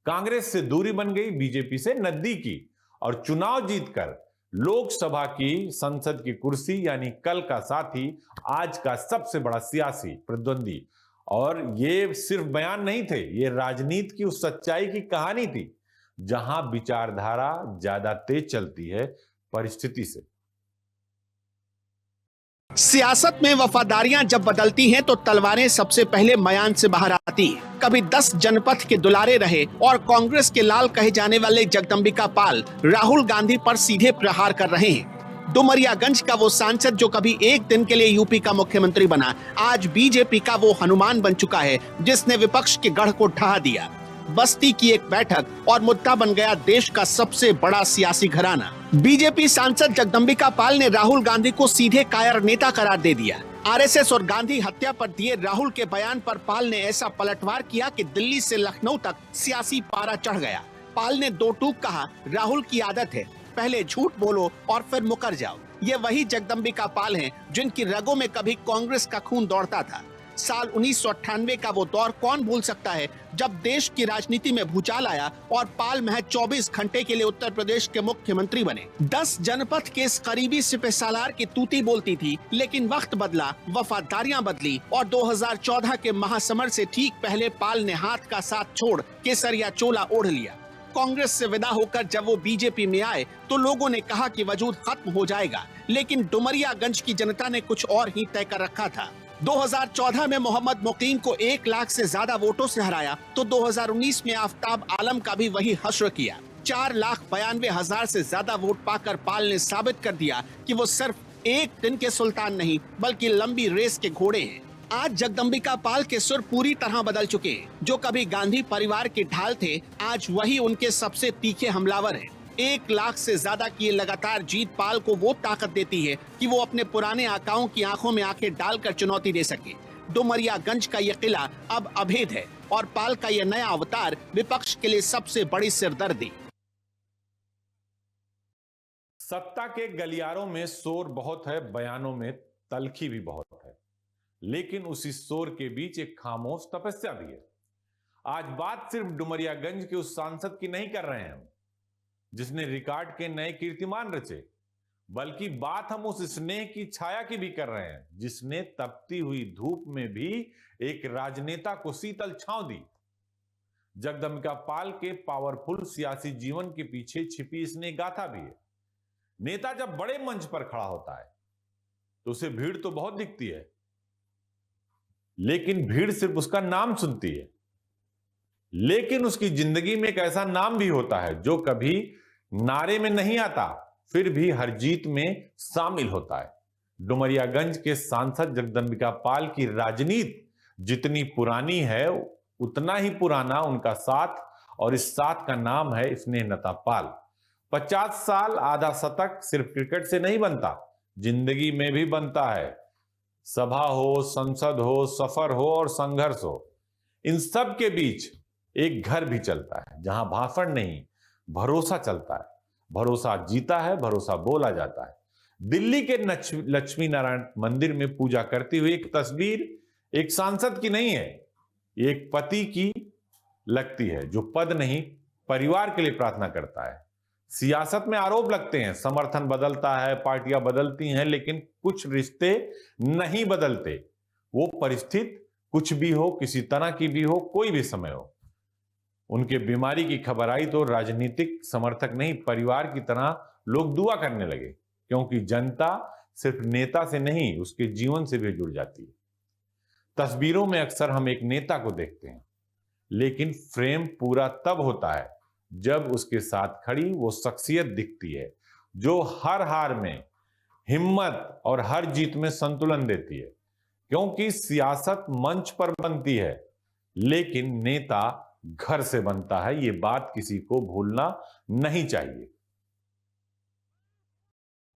कांग्रेस से दूरी बन गई, बीजेपी से नजदीकी, और चुनाव जीतकर लोकसभा की संसद की कुर्सी यानी कल का साथी, आज का सबसे बड़ा सियासी प्रतिद्वंदी। और ये सिर्फ बयान नहीं थे, ये राजनीति की उस सच्चाई की कहानी थी जहां विचारधारा ज्यादा तेज चलती है परिस्थिति से। सियासत में वफादारियां जब बदलती हैं तो तलवारें सबसे पहले मैदान से बाहर आती हैं। कभी 10 जनपद के दुलारे रहे और कांग्रेस के लाल कहे जाने वाले जगदंबिका पाल राहुल गांधी पर सीधे प्रहार कर रहे हैं। डुमरियागंज का वो सांसद जो कभी एक दिन के लिए यूपी का मुख्यमंत्री बना, आज बीजेपी का वो हनुमान बन चुका है जिसने विपक्ष के गढ़ को ढहा दिया। बस्ती की एक बैठक और मुद्दा बन गया देश का सबसे बड़ा सियासी घराना। बीजेपी सांसद जगदंबिका पाल ने राहुल गांधी को सीधे कायर नेता करार दे दिया। आरएसएस और गांधी हत्या पर दिए राहुल के बयान पर पाल ने ऐसा पलटवार किया कि दिल्ली से लखनऊ तक सियासी पारा चढ़ गया। पाल ने 2 टूक कहा, राहुल की आदत है पहले झूठ बोलो और फिर मुकर जाओ। ये वही जगदम्बिका पाल हैं जिनकी रगों में कभी कांग्रेस का खून दौड़ता था। साल 1998 का वो दौर कौन भूल सकता है जब देश की राजनीति में भूचाल आया और पाल महज 24 घंटे के लिए उत्तर प्रदेश के मुख्यमंत्री बने। 10 जनपद के इस करीबी सिपहसालार की तूती बोलती थी, लेकिन वक्त बदला, वफादारियां बदली और 2014 के महासमर से ठीक पहले पाल ने हाथ का साथ छोड़ केसरिया चोला ओढ़ लिया। कांग्रेस से विदा होकर जब वो बीजेपी में आए तो लोगों ने कहा कि वजूद खत्म हो जाएगा, लेकिन डुमरियागंज की जनता ने कुछ और ही तय कर रखा था। 2014 में मोहम्मद मुकीम को 1 लाख से ज्यादा वोटों से हराया तो 2019 में आफ्ताब आलम का भी वही हश्र किया। 4,92,000 से ज्यादा वोट पाकर पाल ने साबित कर दिया कि वो सिर्फ एक दिन के सुल्तान नहीं बल्कि लंबी रेस के घोड़े हैं। आज जगदम्बिका पाल के सुर पूरी तरह बदल चुके हैं। जो कभी गांधी परिवार के ढाल थे, आज वही उनके सबसे तीखे हमलावर हैं। 1 लाख से ज्यादा की लगातार जीत पाल को वो ताकत देती है कि वो अपने पुराने आकाओं की आंखों में आंखें डालकर चुनौती दे सके। डुमरियागंज का ये किला अब अभेद है और पाल का ये नया अवतार विपक्ष के लिए सबसे बड़ी सिरदर्दी। सत्ता के गलियारों में शोर बहुत है, बयानों में तलखी भी बहुत है, लेकिन उसी शोर के बीच एक खामोश तपस्या भी है। आज बात सिर्फ डुमरियागंज के उस सांसद की नहीं कर रहे हैं हम, जिसने रिकॉर्ड के नए कीर्तिमान रचे, बल्कि बात हम उस स्नेह की छाया की भी कर रहे हैं जिसने तपती हुई धूप में भी एक राजनेता को शीतल छांव दी। जगदम्बिका पाल के पावरफुल सियासी जीवन के पीछे छिपी स्नेह गाथा भी है। नेता जब बड़े मंच पर खड़ा होता है तो उसे भीड़ तो बहुत दिखती है, लेकिन भीड़ सिर्फ उसका नाम सुनती है। लेकिन उसकी जिंदगी में एक ऐसा नाम भी होता है जो कभी नारे में नहीं आता, फिर भी हर जीत में शामिल होता है। डुमरियागंज के सांसद जगदम्बिका पाल की राजनीति जितनी पुरानी है, उतना ही पुराना उनका साथ, और इस साथ का नाम है स्नेहलता पाल। 50 साल, आधा शतक सिर्फ क्रिकेट से नहीं बनता, जिंदगी में भी बनता है। सभा हो, संसद हो, सफर हो और संघर्ष हो, इन सब के बीच एक घर भी चलता है जहां भाषण नहीं, भरोसा चलता है। भरोसा जीता है, भरोसा बोला जाता है। दिल्ली के लक्ष्मी नारायण मंदिर में पूजा करती हुई एक तस्वीर एक सांसद की नहीं है, एक पति की लगती है जो पद नहीं, परिवार के लिए प्रार्थना करता है। सियासत में आरोप लगते हैं, समर्थन बदलता है, पार्टियां बदलती हैं, लेकिन कुछ रिश्ते नहीं बदलते। वो परिस्थिति कुछ भी हो, किसी तरह की भी हो, कोई भी समय हो। उनके बीमारी की खबर आई तो राजनीतिक समर्थक नहीं, परिवार की तरह लोग दुआ करने लगे, क्योंकि जनता सिर्फ नेता से नहीं, उसके जीवन से भी जुड़ जाती है। तस्वीरों में अक्सर हम एक नेता को देखते हैं, लेकिन फ्रेम पूरा तब होता है जब उसके साथ खड़ी वो शख्सियत दिखती है जो हर हार में हिम्मत और हर जीत में संतुलन देती है। क्योंकि सियासत मंच पर बनती है, लेकिन नेता घर से बनता है। ये बात किसी को भूलना नहीं चाहिए।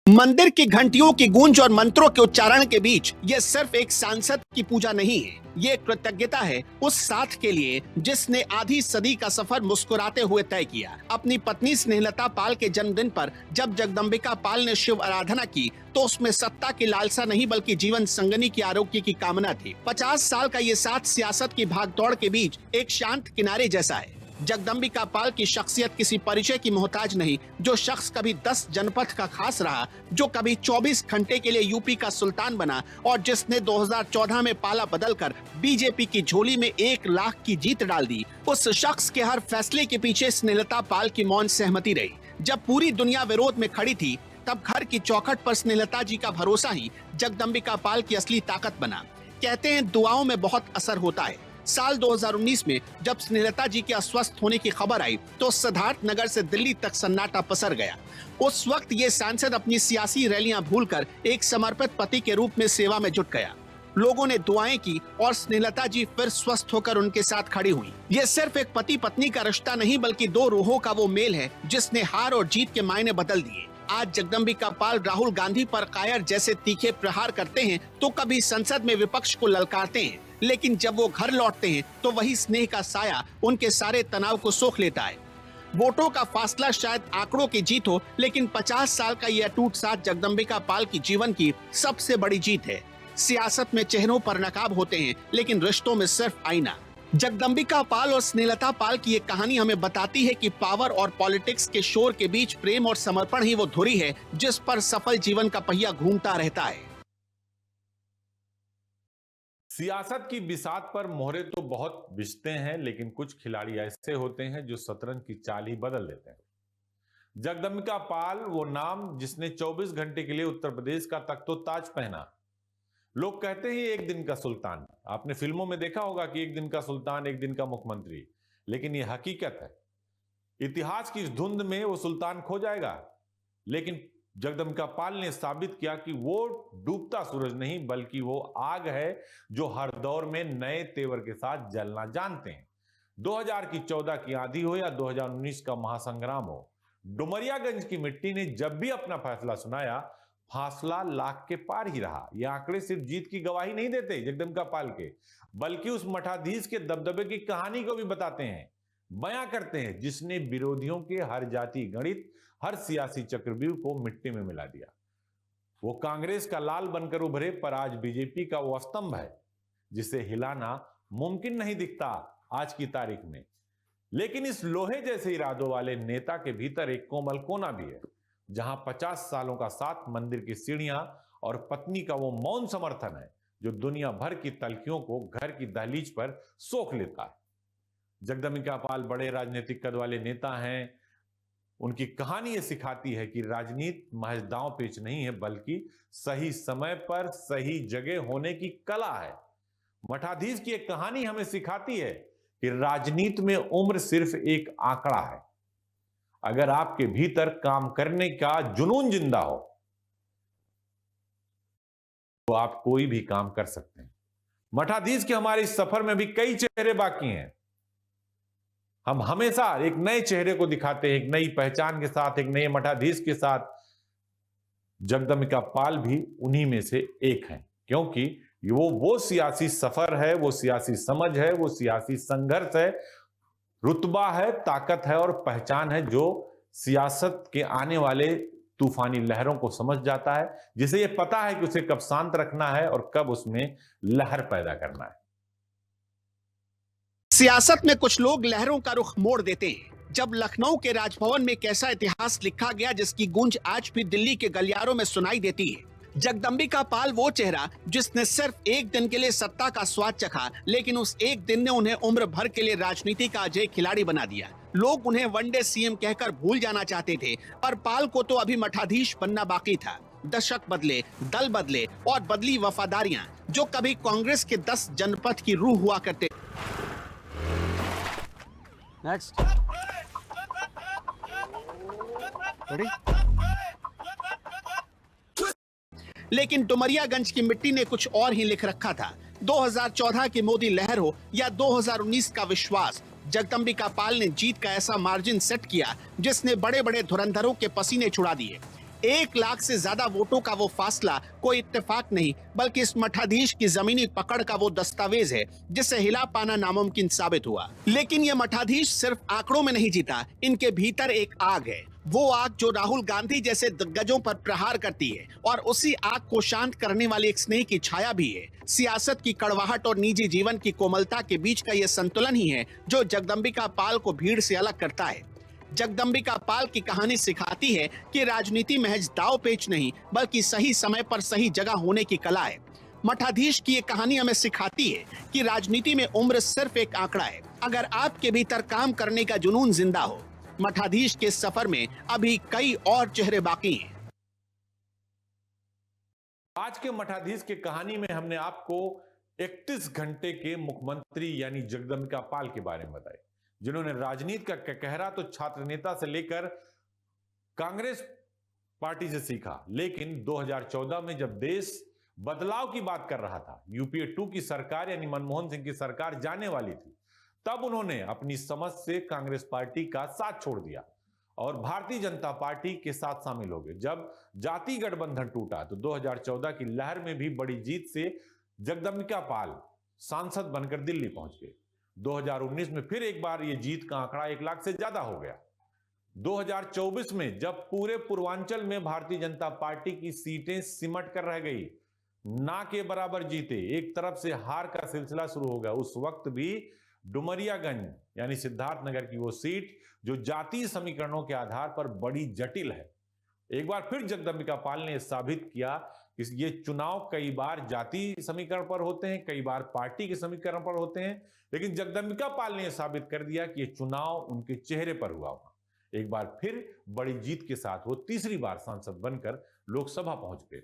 मंदिर की घंटियों की गूंज और मंत्रों के उच्चारण के बीच यह सिर्फ एक सांसद की पूजा नहीं है, ये कृतज्ञता है उस साथ के लिए जिसने आधी सदी का सफर मुस्कुराते हुए तय किया। अपनी पत्नी स्नेहलता पाल के जन्मदिन पर जब जगदम्बिका पाल ने शिव आराधना की तो उसमें सत्ता की लालसा नहीं बल्कि जीवन संगनी की आरोग्य की कामना थी। 50 साल का ये साथ सियासत की भागदौड़ के बीच एक शांत किनारे जैसा है। जगदम्बिका पाल की शख्सियत किसी परिचय की मोहताज नहीं। जो शख्स कभी 10 जनपद का खास रहा, जो कभी 24 घंटे के लिए यूपी का सुल्तान बना और जिसने 2014 में पाला बदलकर बीजेपी की झोली में 1 लाख की जीत डाल दी, उस शख्स के हर फैसले के पीछे स्नेहलता पाल की मौन सहमति रही। जब पूरी दुनिया विरोध में खड़ी थी, तब घर की चौखट पर स्नेहलता जी का भरोसा ही जगदम्बिका पाल की असली ताकत बना। कहते हैं दुआओं में बहुत असर होता है। साल 2019 में जब स्नेहलता जी के अस्वस्थ होने की खबर आई तो सिद्धार्थ नगर से दिल्ली तक सन्नाटा पसर गया। उस वक्त ये सांसद अपनी सियासी रैलियां भूलकर एक समर्पित पति के रूप में सेवा में जुट गया। लोगों ने दुआएं की और स्नेहलता जी फिर स्वस्थ होकर उनके साथ खड़ी हुई। ये सिर्फ एक पति पत्नी का रिश्ता नहीं बल्कि 2 रूहों का वो मेल है जिसने हार और जीत के मायने बदल दिए। आज जगदम्बिका पाल राहुल गांधी पर कायर जैसे तीखे प्रहार करते हैं तो कभी संसद में विपक्ष को ललकारते हैं, लेकिन जब वो घर लौटते हैं तो वही स्नेह का साया उनके सारे तनाव को सोख लेता है। वोटों का फासला शायद आंकड़ों की जीत हो, लेकिन 50 साल का यह अटूट साथ जगदंबिका पाल की जीवन की सबसे बड़ी जीत है। सियासत में चेहरों पर नकाब होते हैं, लेकिन रिश्तों में सिर्फ आईना। जगदंबिका पाल और स्नेहलता पाल की एक कहानी हमें बताती है कि पावर और पॉलिटिक्स के शोर के बीच प्रेम और समर्पण ही वो धुरी है जिस पर सफल जीवन का पहिया घूमता रहता है। सियासत की बिसात पर मोहरे तो बहुत बिछते हैं, लेकिन कुछ खिलाड़ी ऐसे होते हैं जो शतरंज की चाल ही बदल देते हैं। जगदंबिका पाल वो नाम जिसने 24 घंटे के लिए उत्तर प्रदेश का तख्तो-ताज पहना। लोग कहते हैं एक दिन का सुल्तान। आपने फिल्मों में देखा होगा कि एक दिन का सुल्तान, एक दिन का मुख्यमंत्री, लेकिन ये हकीकत है। इतिहास की इस धुंध में वो सुल्तान खो जाएगा, लेकिन जगदंबिका पाल ने साबित किया कि वो डूबता सूरज नहीं, बल्कि वो आग है जो हर दौर में नए तेवर के साथ जलना जानते हैं। 2014 की आंधी हो या 2019 का महासंग्राम हो, डुमरियागंज की मिट्टी ने जब भी अपना फैसला सुनाया, फासला लाख के पार ही रहा। ये आंकड़े सिर्फ जीत की गवाही नहीं देते जगदंबिका पाल के, बल्कि उस मठाधीश के दबदबे की कहानी को भी बताते हैं, बयां करते हैं, जिसने विरोधियों के हर जाति गणित, हर सियासी चक्रव्यूह को मिट्टी में मिला दिया। वो कांग्रेस का लाल बनकर उभरे, पर आज बीजेपी का वो स्तंभ है जिसे हिलाना मुमकिन नहीं दिखता आज की तारीख में। लेकिन इस लोहे जैसे इरादों वाले नेता के भीतर एक कोमल कोना भी है, जहां 50 सालों का साथ, मंदिर की सीढ़ियां और पत्नी का वो मौन समर्थन है जो दुनिया भर की तलखियों को घर की दहलीज पर सोख लेता है। जगदंबिका पाल बड़े राजनीतिक कद वाले नेता हैं। उनकी कहानी ये सिखाती है कि राजनीति महज दांव पेच नहीं है, बल्कि सही समय पर सही जगह होने की कला है। मठाधीश की एक कहानी हमें सिखाती है कि राजनीति में उम्र सिर्फ एक आंकड़ा है। अगर आपके भीतर काम करने का जुनून जिंदा हो तो आप कोई भी काम कर सकते हैं। मठाधीश के हमारे इस सफर में भी कई चेहरे बाकी हैं। हम हमेशा एक नए चेहरे को दिखाते हैं, एक नई पहचान के साथ, एक नए मठाधीश के साथ। जगदंबिका पाल भी उन्हीं में से एक हैं, क्योंकि वो सियासी सफर है, वो सियासी समझ है, वो सियासी संघर्ष है, रुतबा है, ताकत है और पहचान है, जो सियासत के आने वाले तूफानी लहरों को समझ जाता है, जिसे ये पता है कि उसे कब शांत रखना है और कब उसमें लहर पैदा करना है। सियासत में कुछ लोग लहरों का रुख मोड़ देते हैं। जब लखनऊ के राजभवन में एक ऐसा इतिहास लिखा गया जिसकी गूंज आज भी दिल्ली के गलियारों में सुनाई देती है। जगदंबिका पाल वो चेहरा जिसने सिर्फ एक दिन के लिए सत्ता का स्वाद चखा, लेकिन उस एक दिन ने उन्हें उम्र भर के लिए राजनीति का अजय खिलाड़ी बना दिया। लोग उन्हें वनडे सीएम कहकर भूल जाना चाहते थे, पर पाल को तो अभी मठाधीश बनना बाकी था। दशक बदले, दल बदले और बदली वफादारियां, जो कभी कांग्रेस के 10 जनपद की रूह हुआ करते। Next. Ready? लेकिन डुमरियागंज की मिट्टी ने कुछ और ही लिख रखा था। 2014 की मोदी लहर हो या 2019 का विश्वास, जगदंबिका पाल ने जीत का ऐसा मार्जिन सेट किया जिसने बड़े बड़े धुरंधरों के पसीने छुड़ा दिए। 1 लाख से ज्यादा वोटों का वो फासला कोई इत्तेफाक नहीं, बल्कि इस मठाधीश की जमीनी पकड़ का वो दस्तावेज है जिसे हिला पाना नामुमकिन साबित हुआ। लेकिन ये मठाधीश सिर्फ आंकड़ों में नहीं जीता, इनके भीतर एक आग है। वो आग जो राहुल गांधी जैसे दिग्गजों पर प्रहार करती है, और उसी आग को शांत करने वाली एक स्नेह की छाया भी है। सियासत की कड़वाहट और निजी जीवन की कोमलता के बीच का यह संतुलन ही है जो जगदंबिका पाल को भीड़ से अलग करता है। जगदंबिका पाल की कहानी सिखाती है कि राजनीति महज दाव पेच नहीं, बल्कि सही समय पर सही जगह होने की कला है। मठाधीश की ये कहानी हमें सिखाती है कि राजनीति में उम्र सिर्फ एक आंकड़ा है, अगर आपके भीतर काम करने का जुनून जिंदा हो। मठाधीश के सफर में अभी कई और चेहरे बाकी हैं। आज के मठाधीश की कहानी में हमने आपको 31 घंटे के मुख्यमंत्री यानी जगदंबिका पाल के बारे में बताया, जिन्होंने राजनीति का कहरा तो छात्र नेता से लेकर कांग्रेस पार्टी से सीखा। लेकिन 2014 में जब देश बदलाव की बात कर रहा था, यूपीए 2 की सरकार यानी मनमोहन सिंह की सरकार जाने वाली थी, तब उन्होंने अपनी समझ से कांग्रेस पार्टी का साथ छोड़ दिया और भारतीय जनता पार्टी के साथ शामिल हो गए। जब जाति गठबंधन टूटा तो 2014 की लहर में भी बड़ी जीत से जगदंबिका पाल सांसद बनकर दिल्ली पहुंच गए। 2019 में फिर एक बार ये जीत का आंकड़ा 1 लाख से ज्यादा हो गया। 2024 में जब पूरे पूर्वांचल में भारतीय जनता पार्टी की सीटें सिमट कर रह गई, ना के बराबर जीते, एक तरफ से हार का सिलसिला शुरू हो गया, उस वक्त भी डुमरियागंज यानी सिद्धार्थनगर की वो सीट जो जातीय समीकरणों के आधार पर बड़ी जटिल है, एक बार फिर जगदंबिका पाल ने साबित किया कि ये चुनाव कई बार जातीय समीकरण पर होते हैं, कई बार पार्टी के समीकरण पर होते हैं, लेकिन जगदंबिका पाल ने साबित कर दिया कि ये चुनाव उनके चेहरे पर हुआ। एक बार फिर बड़ी जीत के साथ वो तीसरी बार सांसद बनकर लोकसभा पहुंच गए।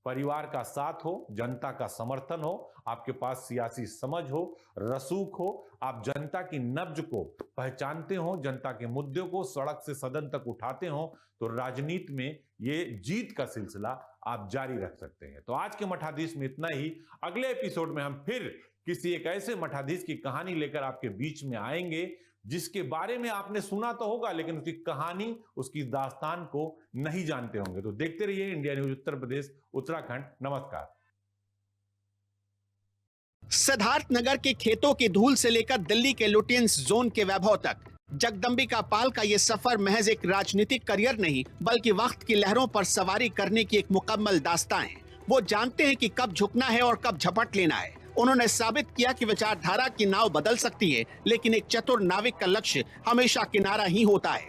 परिवार का साथ हो, जनता का समर्थन हो, आपके पास सियासी समझ हो, रसूख हो, आप जनता की नब्ज को पहचानते हो, जनता के मुद्दों को सड़क से सदन तक उठाते हो, तो राजनीति में ये जीत का सिलसिला आप जारी रख सकते हैं। तो आज के मठाधीश में इतना ही। अगले एपिसोड में हम फिर किसी एक ऐसे मठाधीश की कहानी लेकर आपके बीच में आएंगे जिसके बारे में आपने सुना तो होगा, लेकिन उसकी कहानी, उसकी दास्तान को नहीं जानते होंगे। तो देखते रहिए इंडिया न्यूज उत्तर प्रदेश उत्तराखंड। नमस्कार। सिद्धार्थनगर के खेतों की धूल से लेकर दिल्ली के लुटियंस जोन के वैभव तक जगदंबिका पाल का यह सफर महज एक राजनीतिक करियर नहीं, बल्कि वक्त की लहरों पर सवारी करने की एक मुकम्मल दास्तान है। वो जानते हैं कि कब झुकना है और कब झपट लेना है। उन्होंने साबित किया कि विचारधारा की नाव बदल सकती है, लेकिन एक चतुर नाविक का लक्ष्य हमेशा किनारा ही होता है।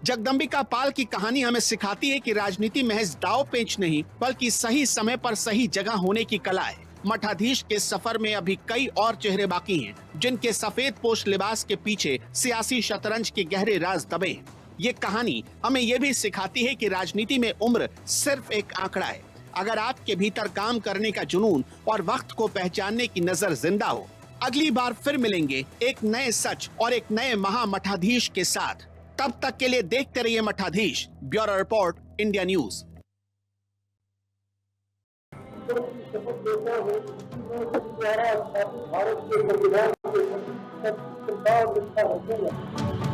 जगदंबिका पाल की कहानी हमें सिखाती है कि राजनीति महज दाव पेच नहीं, बल्कि सही समय पर सही जगह होने की कला है। मठाधीश के सफर में अभी कई और चेहरे बाकी हैं, जिनके सफेद पोश लिबास के पीछे सियासी शतरंज के गहरे राज दबे हैं। ये कहानी हमें यह भी सिखाती है कि राजनीति में उम्र सिर्फ एक आंकड़ा है। अगर आपके भीतर काम करने का जुनून और वक्त को पहचानने की नजर जिंदा हो। अगली बार फिर मिलेंगे एक नए सच और एक नए महामठाधीश के साथ। तब तक के लिए देखते रहिए Mathadhish. Bureau report, India News. शपथ लेता हूँ कि मैं भारत के संविधान के प्रति श्रद्धा और निष्ठा रखूंगा।